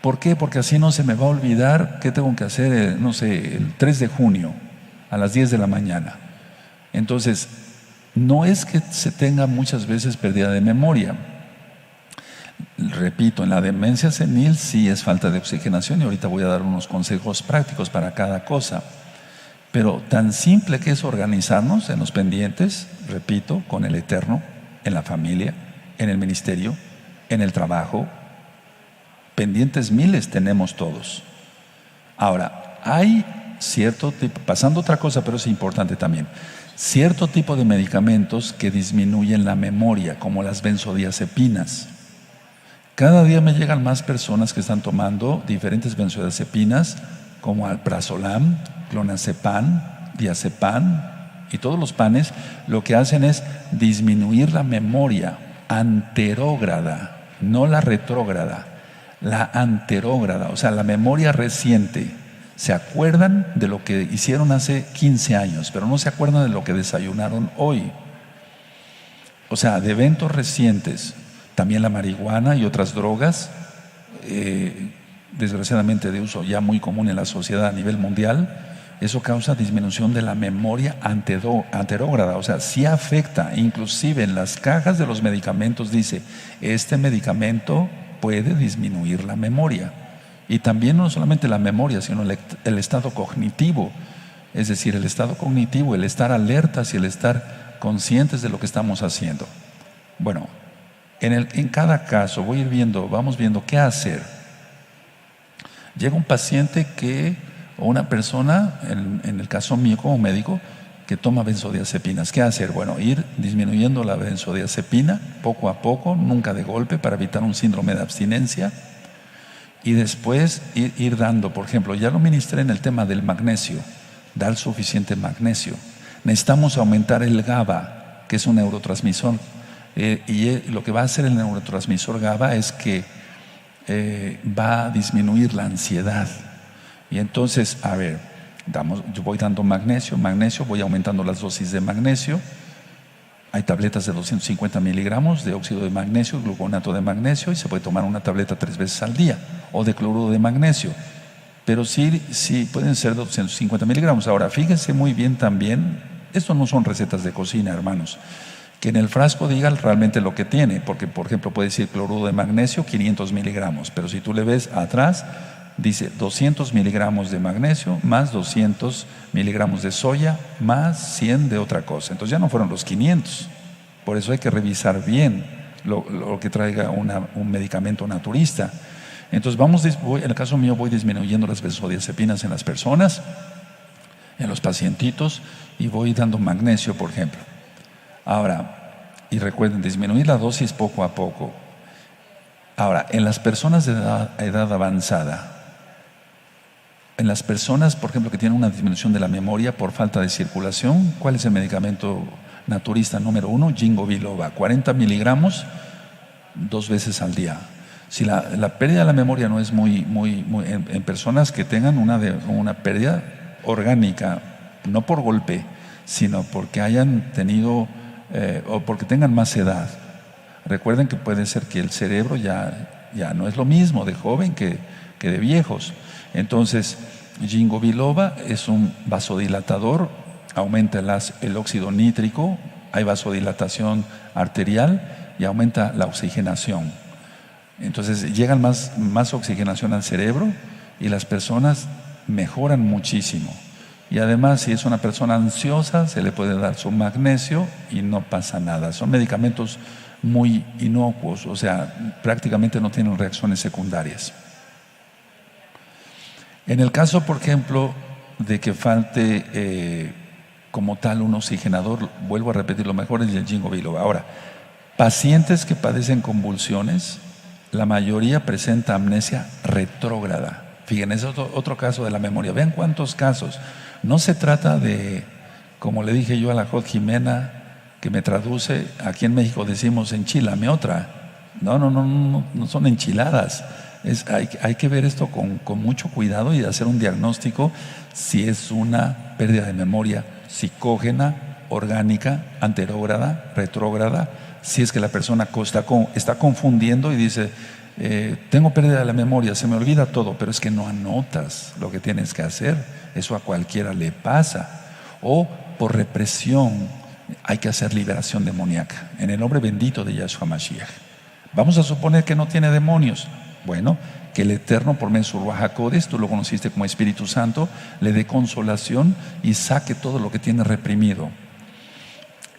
¿Por qué? Porque así no se me va a olvidar qué tengo que hacer, no sé, el 3 de junio a las 10 de la mañana. Entonces, no es que se tenga muchas veces pérdida de memoria. Repito, en la demencia senil sí es falta de oxigenación y ahorita voy a dar unos consejos prácticos para cada cosa. Pero tan simple que es organizarnos en los pendientes, repito, con el Eterno, en la familia, en el ministerio, en el trabajo. Pendientes miles tenemos todos. Ahora, hay cierto tipo, pasando otra cosa, pero es importante también, cierto tipo de medicamentos que disminuyen la memoria, como las benzodiazepinas. Cada día me llegan más personas que están tomando diferentes benzodiazepinas, como alprazolam, clonazepam, diazepam y todos los panes. Lo que hacen es disminuir la memoria anterógrada, no la retrógrada, la anterógrada, o sea, la memoria reciente. Se acuerdan de lo que hicieron hace 15 años, pero no se acuerdan de lo que desayunaron hoy. O sea, de eventos recientes. También la marihuana y otras drogas, desgraciadamente de uso ya muy común en la sociedad a nivel mundial, eso causa disminución de la memoria anterógrada. O sea, sí afecta, inclusive en las cajas de los medicamentos dice, este medicamento puede disminuir la memoria. Y también no solamente la memoria, sino el estado cognitivo. Es decir, el estado cognitivo, el estar alertas y el estar conscientes de lo que estamos haciendo. Bueno, en cada caso vamos viendo qué hacer. Llega un paciente o una persona, en el caso mío como médico, que toma benzodiazepinas. ¿Qué hacer? Bueno, ir disminuyendo la benzodiazepina poco a poco, nunca de golpe, para evitar un síndrome de abstinencia. y después ir dando, por ejemplo, ya lo ministré en el tema del magnesio, dar suficiente magnesio. Necesitamos aumentar el GABA, que es un neurotransmisor, lo que va a hacer el neurotransmisor GABA es que va a disminuir la ansiedad. Y entonces, a ver, yo voy dando magnesio, voy aumentando las dosis de magnesio. Hay tabletas de 250 miligramos de óxido de magnesio, gluconato de magnesio, y se puede tomar una tableta 3 veces al día, o de cloruro de magnesio. Pero sí pueden ser 250 miligramos. Ahora, fíjense muy bien también, esto no son recetas de cocina, hermanos, que en el frasco diga realmente lo que tiene, porque, por ejemplo, puede decir cloruro de magnesio, 500 miligramos, pero si tú le ves atrás, dice 200 miligramos de magnesio, más 200 miligramos de soya, más 100 de otra cosa. Entonces ya no fueron los 500. Por eso hay que revisar bien lo que traiga un medicamento naturista. Entonces en el caso mío voy disminuyendo las benzodiazepinas en las personas, en los pacientitos, y voy dando magnesio, por ejemplo. Ahora, y recuerden, disminuir la dosis poco a poco. Ahora, en las personas de edad avanzada, en las personas, por ejemplo, que tienen una disminución de la memoria por falta de circulación, ¿cuál es el medicamento naturista número 1? Ginkgo biloba, 40 miligramos 2 veces al día. Si la pérdida de la memoria no es muy en personas que tengan una pérdida orgánica, no por golpe, sino porque hayan tenido o porque tengan más edad. Recuerden que puede ser que el cerebro ya no es lo mismo de joven que de viejos. Entonces, ginkgo biloba es un vasodilatador, aumenta el óxido nítrico, hay vasodilatación arterial y aumenta la oxigenación. Entonces llegan más oxigenación al cerebro y las personas mejoran muchísimo. Y además, si es una persona ansiosa, se le puede dar su magnesio y no pasa nada. Son medicamentos muy inocuos, o sea, prácticamente no tienen reacciones secundarias. En el caso, por ejemplo, de que falte como tal un oxigenador, vuelvo a repetir, lo mejor es el ginkgo biloba. Ahora, pacientes que padecen convulsiones, la mayoría presenta amnesia retrógrada. Fíjense, es otro caso de la memoria. Vean cuántos casos. No se trata de, como le dije yo a la Jod Jimena, que me traduce, aquí en México decimos enchilame otra. No son enchiladas. Hay que ver esto con mucho cuidado y hacer un diagnóstico si es una pérdida de memoria psicógena, orgánica, anterógrada, retrógrada, si es que la persona está confundiendo y dice, tengo pérdida de la memoria, se me olvida todo, pero es que no anotas lo que tienes que hacer. Eso a cualquiera le pasa. O por represión hay que hacer liberación demoníaca en el nombre bendito de Yahshua Mashiach. Vamos a suponer que no tiene demonios. Bueno, que el Eterno, por medio de su Ruach HaKodesh, tú lo conociste como Espíritu Santo, le dé consolación y saque todo lo que tiene reprimido.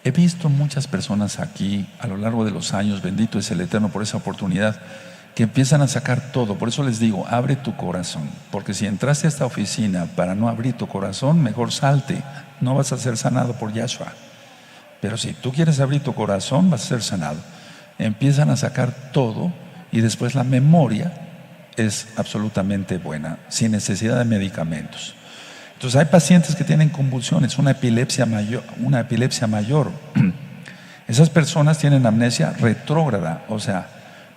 He visto muchas personas aquí a lo largo de los años, bendito es el Eterno por esa oportunidad, que empiezan a sacar todo. Por eso les digo, abre tu corazón, porque si entraste a esta oficina para no abrir tu corazón, mejor salte. No vas a ser sanado por Yahshua. Pero si tú quieres abrir tu corazón, vas a ser sanado. Empiezan a sacar todo y después la memoria es absolutamente buena, sin necesidad de medicamentos. Entonces hay pacientes que tienen convulsiones, una epilepsia mayor. Esas personas tienen amnesia retrógrada, o sea,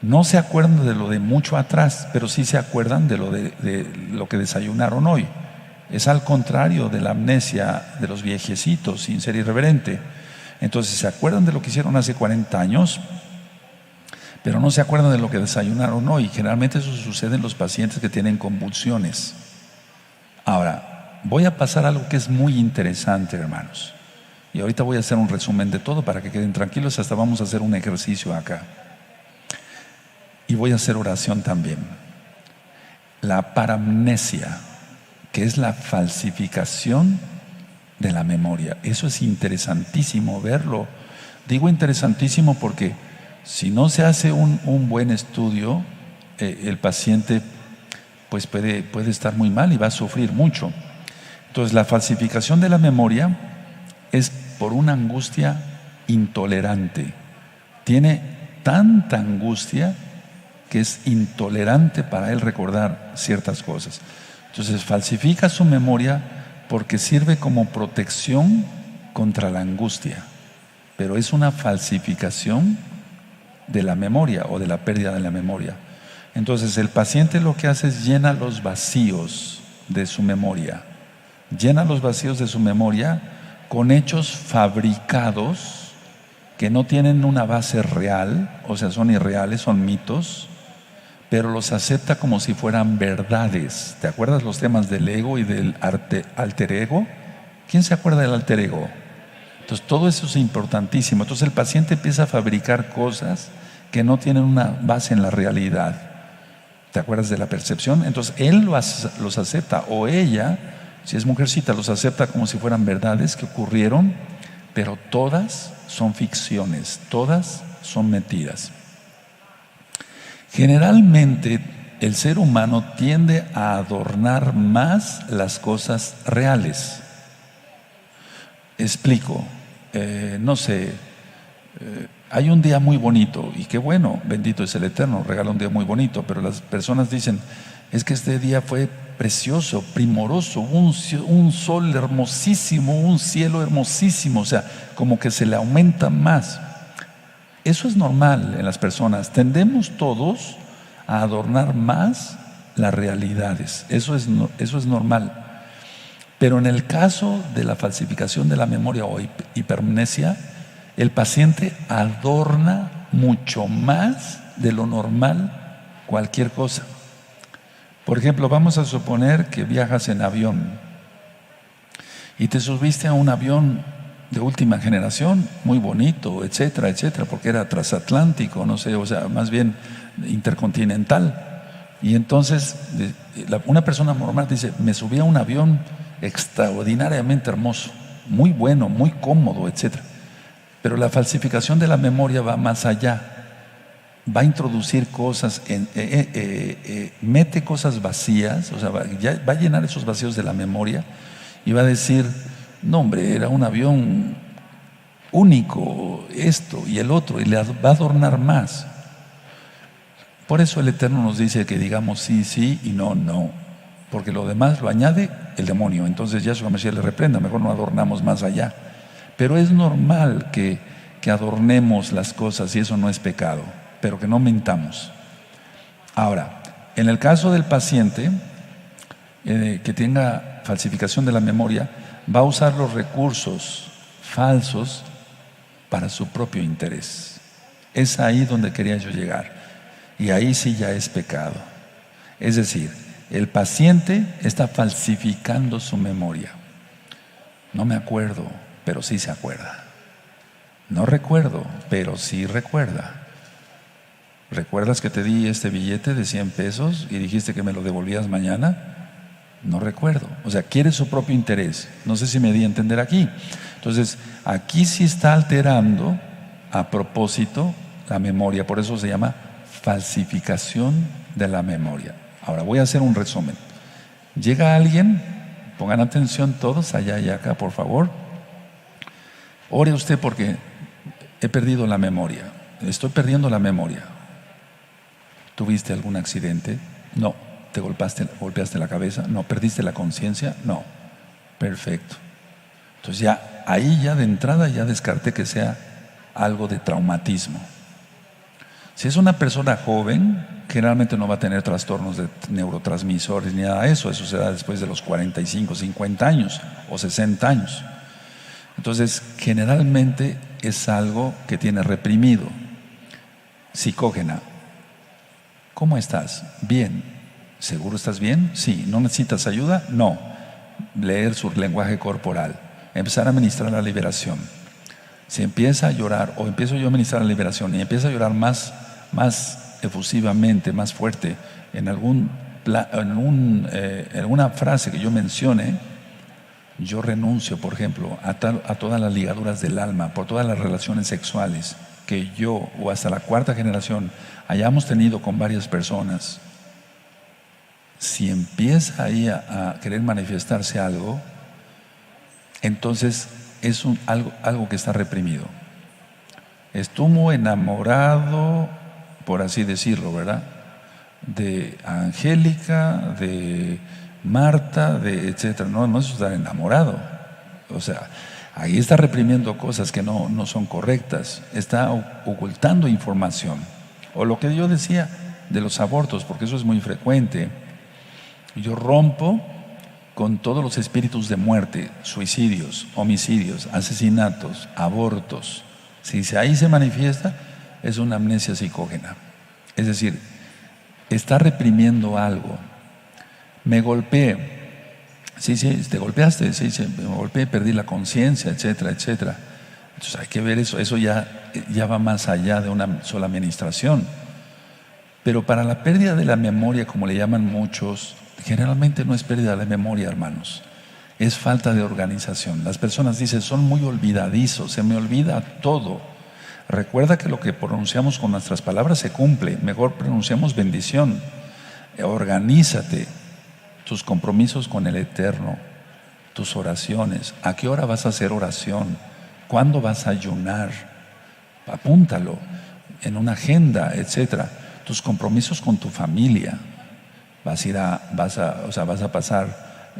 no se acuerdan de lo de mucho atrás, pero sí se acuerdan de lo que desayunaron hoy. Es al contrario de la amnesia de los viejecitos, sin ser irreverente. Entonces se acuerdan de lo que hicieron hace 40 años, pero no se acuerdan de lo que desayunaron hoy. Generalmente eso sucede en los pacientes que tienen convulsiones. Ahora, voy a pasar algo que es muy interesante, hermanos. Y ahorita voy a hacer un resumen de todo para que queden tranquilos, hasta vamos a hacer un ejercicio acá. Y voy a hacer oración también. La paramnesia, que es la falsificación de la memoria. Eso es interesantísimo verlo. Digo interesantísimo porque si no se hace un buen estudio, el paciente pues puede estar muy mal y va a sufrir mucho. Entonces la falsificación de la memoria es por una angustia intolerante. Tiene tanta angustia que es intolerante para él recordar ciertas cosas. Entonces falsifica su memoria porque sirve como protección contra la angustia, pero es una falsificación de la memoria o de la pérdida de la memoria. Entonces el paciente lo que hace es llena los vacíos de su memoria, llena los vacíos de su memoria con hechos fabricados que no tienen una base real, o sea, son irreales, son mitos, pero los acepta como si fueran verdades. ¿Te acuerdas los temas del ego y del alter ego? ¿Quién se acuerda del alter ego? Entonces todo eso es importantísimo. Entonces el paciente empieza a fabricar cosas que no tienen una base en la realidad. ¿Te acuerdas de la percepción? Entonces él los acepta, o ella, si es mujercita, los acepta como si fueran verdades que ocurrieron, pero todas son ficciones, todas son mentiras. Generalmente el ser humano tiende a adornar más las cosas reales. Explico, no sé, hay un día muy bonito, y qué bueno, bendito es el Eterno, regala un día muy bonito, pero las personas dicen, es que este día fue precioso, primoroso, un sol hermosísimo, un cielo hermosísimo, o sea, como que se le aumenta más. Eso es normal en las personas, tendemos todos a adornar más las realidades, eso es normal. Pero en el caso de la falsificación de la memoria o hipermnesia, el paciente adorna mucho más de lo normal cualquier cosa. Por ejemplo, vamos a suponer que viajas en avión y te subiste a un avión de última generación, muy bonito, etcétera, etcétera, porque era transatlántico, no sé, o sea, más bien intercontinental. Y entonces una persona normal dice, me subí a un avión extraordinariamente hermoso, muy bueno, muy cómodo, etcétera. Pero la falsificación de la memoria va más allá, va a introducir cosas, mete cosas vacías, o sea, va a llenar esos vacíos de la memoria y va a decir, no hombre, era un avión único, esto y el otro, y le va a adornar más. Por eso el Eterno nos dice que digamos sí, sí y no, no, porque lo demás lo añade el demonio. Entonces Yahshua Mashiach le reprenda, mejor no adornamos más allá. Pero es normal que adornemos las cosas y eso no es pecado, pero que no mintamos. Ahora, en el caso del paciente que tenga falsificación de la memoria, va a usar los recursos falsos para su propio interés. Es ahí donde quería yo llegar. Y ahí sí ya es pecado. Es decir, el paciente está falsificando su memoria. No me acuerdo, pero sí se acuerda. No recuerdo, pero sí recuerda. ¿Recuerdas que te di este billete de 100 pesos y dijiste que me lo devolvías mañana? No recuerdo. O sea, quiere su propio interés. No sé si me di a entender aquí. Entonces, aquí sí está alterando a propósito la memoria. Por eso se llama falsificación de la memoria. Ahora voy a hacer un resumen. Llega alguien, pongan atención todos, allá y acá, por favor. Ore usted porque he perdido la memoria. Estoy perdiendo la memoria. ¿Tuviste algún accidente? No. ¿Te golpeaste la cabeza? No. ¿Perdiste la conciencia? No. Perfecto. Entonces ya, ahí ya de entrada ya descarté que sea algo de traumatismo. Si es una persona joven, generalmente no va a tener trastornos de neurotransmisores ni nada de eso. Eso se da después de los 45, 50 años o 60 años. Entonces, generalmente es algo que tiene reprimido. Psicógena. ¿Cómo estás? Bien. ¿Seguro estás bien? Sí. ¿No necesitas ayuda? No. Leer su lenguaje corporal. Empezar a ministrar la liberación. Si empieza a llorar, o empiezo yo a ministrar la liberación y empieza a llorar más efusivamente, más fuerte, en alguna frase que yo mencione, yo renuncio, por ejemplo, a todas las ligaduras del alma, por todas las relaciones sexuales que yo o hasta la 4ª generación hayamos tenido con varias personas. Si empieza ahí a querer manifestarse algo, entonces es algo que está reprimido. Estuvo enamorado, por así decirlo, ¿verdad? de Angélica, de Marta, de etcétera. No, no es estar enamorado. O sea, ahí está reprimiendo cosas que no son correctas, está ocultando información. O lo que yo decía de los abortos, porque eso es muy frecuente. Yo rompo con todos los espíritus de muerte, suicidios, homicidios, asesinatos, abortos. Si ahí se manifiesta, es una amnesia psicógena. Es decir, está reprimiendo algo. Me golpeé. Sí, te golpeaste, sí, me golpeé, perdí la conciencia, etcétera, etcétera. Entonces hay que ver eso. Eso ya va más allá de una sola administración. Pero para la pérdida de la memoria, como le llaman muchos, generalmente no es pérdida de memoria, hermanos. Es falta de organización. Las personas dicen, son muy olvidadizos, se me olvida todo. Recuerda que lo que pronunciamos con nuestras palabras se cumple. Mejor pronunciamos bendición. Organízate. Tus compromisos con el Eterno, tus oraciones. ¿A qué hora vas a hacer oración? ¿Cuándo vas a ayunar? Apúntalo en una agenda, etcétera. Tus compromisos con tu familia. Vas a pasar,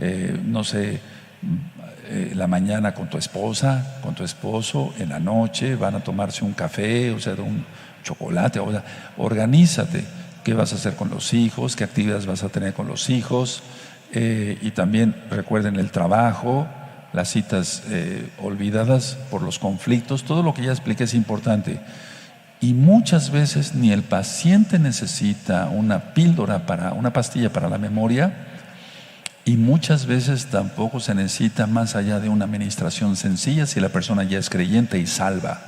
la mañana con tu esposa, con tu esposo, en la noche van a tomarse un café, un chocolate. Organízate. ¿Qué vas a hacer con los hijos? ¿Qué actividades vas a tener con los hijos? Y también recuerden el trabajo, las citas olvidadas por los conflictos. Todo lo que ya expliqué es importante. Y muchas veces ni el paciente necesita una pastilla para la memoria, y muchas veces tampoco se necesita más allá de una administración sencilla si la persona ya es creyente y salva.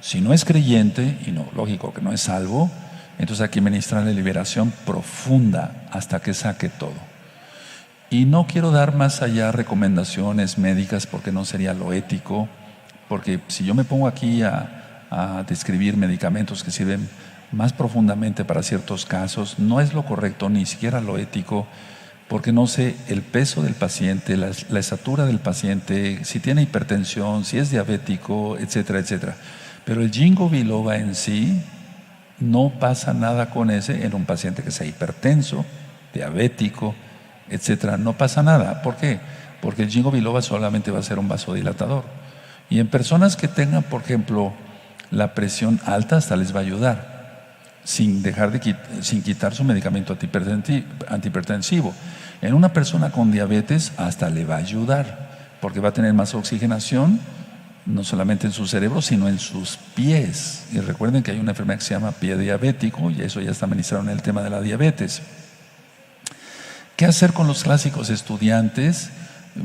Si no es creyente, y no, lógico que no es salvo, entonces hay que ministrarle liberación profunda hasta que saque todo. Y no quiero dar más allá recomendaciones médicas porque no sería lo ético, porque si yo me pongo aquí a describir medicamentos que sirven más profundamente para ciertos casos, no es lo correcto, ni siquiera lo ético, porque no sé el peso del paciente, la estatura del paciente, si tiene hipertensión, si es diabético, etcétera, etcétera. Pero el ginkgo biloba en sí, no pasa nada con ese en un paciente que sea hipertenso, diabético, etcétera. No pasa nada. ¿Por qué? Porque el ginkgo biloba solamente va a ser un vasodilatador. Y en personas que tengan, por ejemplo, la presión alta, hasta les va a ayudar, sin quitar su medicamento antihipertensivo. En una persona con diabetes, hasta le va a ayudar, porque va a tener más oxigenación, no solamente en su cerebro, sino en sus pies. Y recuerden que hay una enfermedad que se llama pie diabético, y eso ya está ministrado en el tema de la diabetes. ¿Qué hacer con los clásicos estudiantes?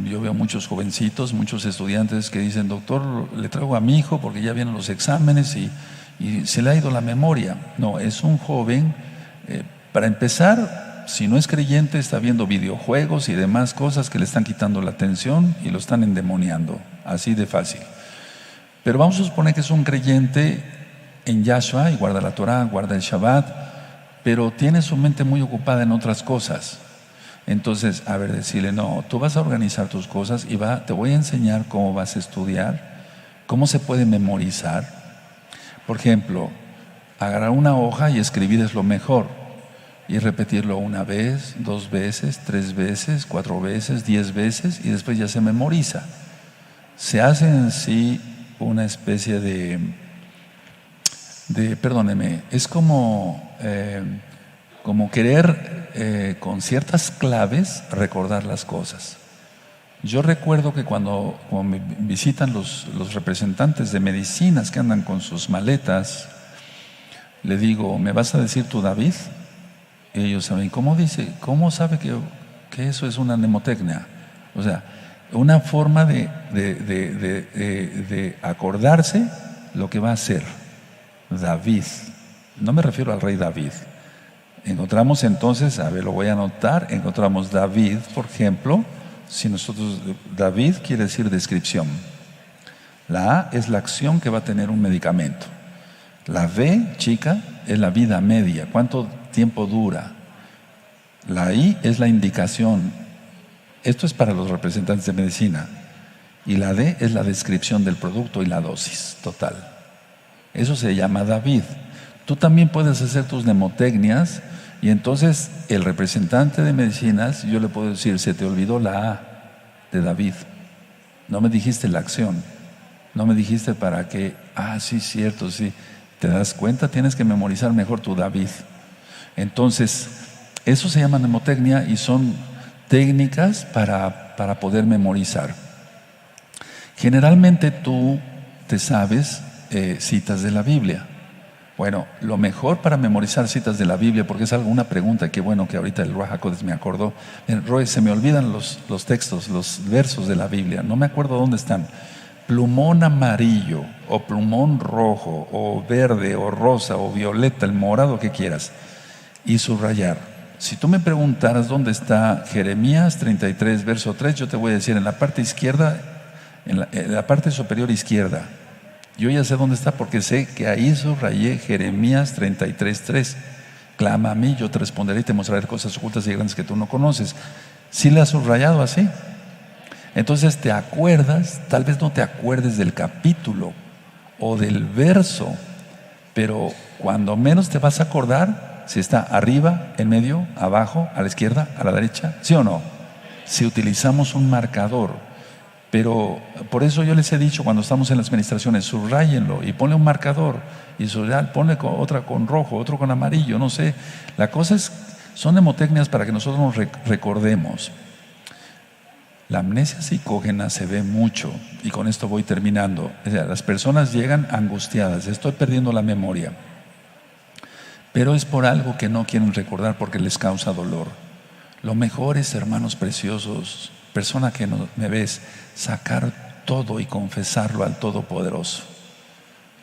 Yo veo muchos jovencitos, muchos estudiantes que dicen, doctor, le traigo a mi hijo porque ya vienen los exámenes y se le ha ido la memoria. No, es un joven, para empezar, si no es creyente, está viendo videojuegos y demás cosas que le están quitando la atención y lo están endemoniando, así de fácil. Pero vamos a suponer que es un creyente en Yahshua y guarda la Torah, guarda el Shabbat, pero tiene su mente muy ocupada en otras cosas. Entonces, decirle, no, tú vas a organizar tus cosas y te voy a enseñar cómo vas a estudiar, cómo se puede memorizar. Por ejemplo, agarrar una hoja y escribir es lo mejor, y repetirlo 1 vez, 2 veces, 3 veces, 4 veces, 10 veces, y después ya se memoriza. Se hace en sí una especie perdóneme, es como querer con ciertas claves recordar las cosas. Yo recuerdo que cuando me visitan los representantes de medicinas que andan con sus maletas, le digo, ¿me vas a decir tú, David? Y ellos saben, ¿cómo sabe que eso es una mnemotecnia? O sea, una forma de acordarse lo que va a hacer David. No me refiero al rey David. Encontramos entonces, lo voy a anotar, encontramos David, por ejemplo, David quiere decir descripción. La A es la acción que va a tener un medicamento. La V, chica, es la vida media, cuánto tiempo dura. La I es la indicación. Esto es para los representantes de medicina. Y la D es la descripción del producto y la dosis total. Eso se llama David. Tú también puedes hacer tus mnemotecnias Y entonces el representante de medicinas, yo le puedo decir, se te olvidó la A de David. No me dijiste la acción. No me dijiste para qué. Ah, sí, cierto, sí. ¿Te das cuenta? Tienes que memorizar mejor tu David. Entonces, eso se llama mnemotecnia y son técnicas para poder memorizar. Generalmente tú te sabes citas de la Biblia. Bueno, lo mejor para memorizar citas de la Biblia, porque es una pregunta que bueno que ahorita el Ruach HaKodesh me acordó. Roy, se me olvidan los textos, los versos de la Biblia, no me acuerdo dónde están. Plumón amarillo, o plumón rojo, o verde, o rosa, o violeta, el morado que quieras, y subrayar. Si tú me preguntaras dónde está Jeremías 33, verso 3, yo te voy a decir en la parte izquierda, en la parte superior izquierda. Yo ya sé dónde está porque sé que ahí subrayé Jeremías 33, 3. Clama a mí, yo te responderé y te mostraré cosas ocultas y grandes que tú no conoces. ¿Sí le has subrayado así? Entonces te acuerdas, tal vez no te acuerdes del capítulo o del verso, pero cuando menos te vas a acordar si está arriba, en medio, abajo, a la izquierda, a la derecha, ¿sí o no? Si utilizamos un marcador. Pero por eso yo les he dicho cuando estamos en las ministraciones, subrayenlo y ponle un marcador y ponle otra con rojo, otro con amarillo, no sé. La cosa es, son mnemotecnias para que nosotros nos recordemos. La amnesia psicógena se ve mucho, y con esto voy terminando. O sea, las personas llegan angustiadas, estoy perdiendo la memoria, pero es por algo que no quieren recordar porque les causa dolor. Lo mejor es, hermanos preciosos, persona que me ves, sacar todo y confesarlo al Todopoderoso.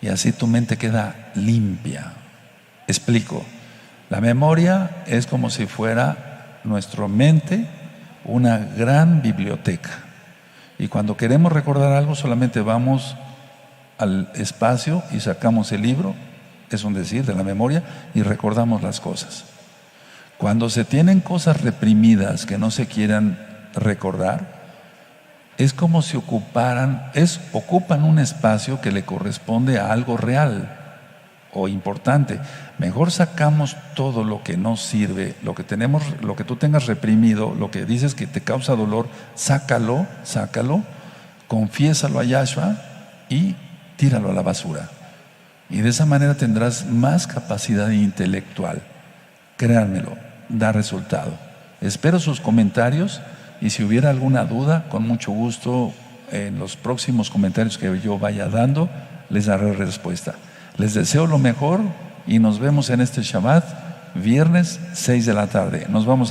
Y así tu mente queda limpia. Explico. La memoria es como si fuera nuestra mente una gran biblioteca. Y cuando queremos recordar algo, solamente vamos al espacio y sacamos el libro, es un decir, de la memoria, y recordamos las cosas. Cuando se tienen cosas reprimidas que no se quieran recordar, es como si ocupan un espacio que le corresponde a algo real o importante. Mejor sacamos todo lo que no sirve, lo que tú tengas reprimido, lo que dices que te causa dolor, sácalo, confiésalo a Yahshua y tíralo a la basura. Y de esa manera tendrás más capacidad intelectual. Créanmelo, da resultado. Espero sus comentarios. Y si hubiera alguna duda, con mucho gusto, en los próximos comentarios que yo vaya dando, les daré respuesta. Les deseo lo mejor y nos vemos en este Shabbat, viernes 6 de la tarde. Nos vamos a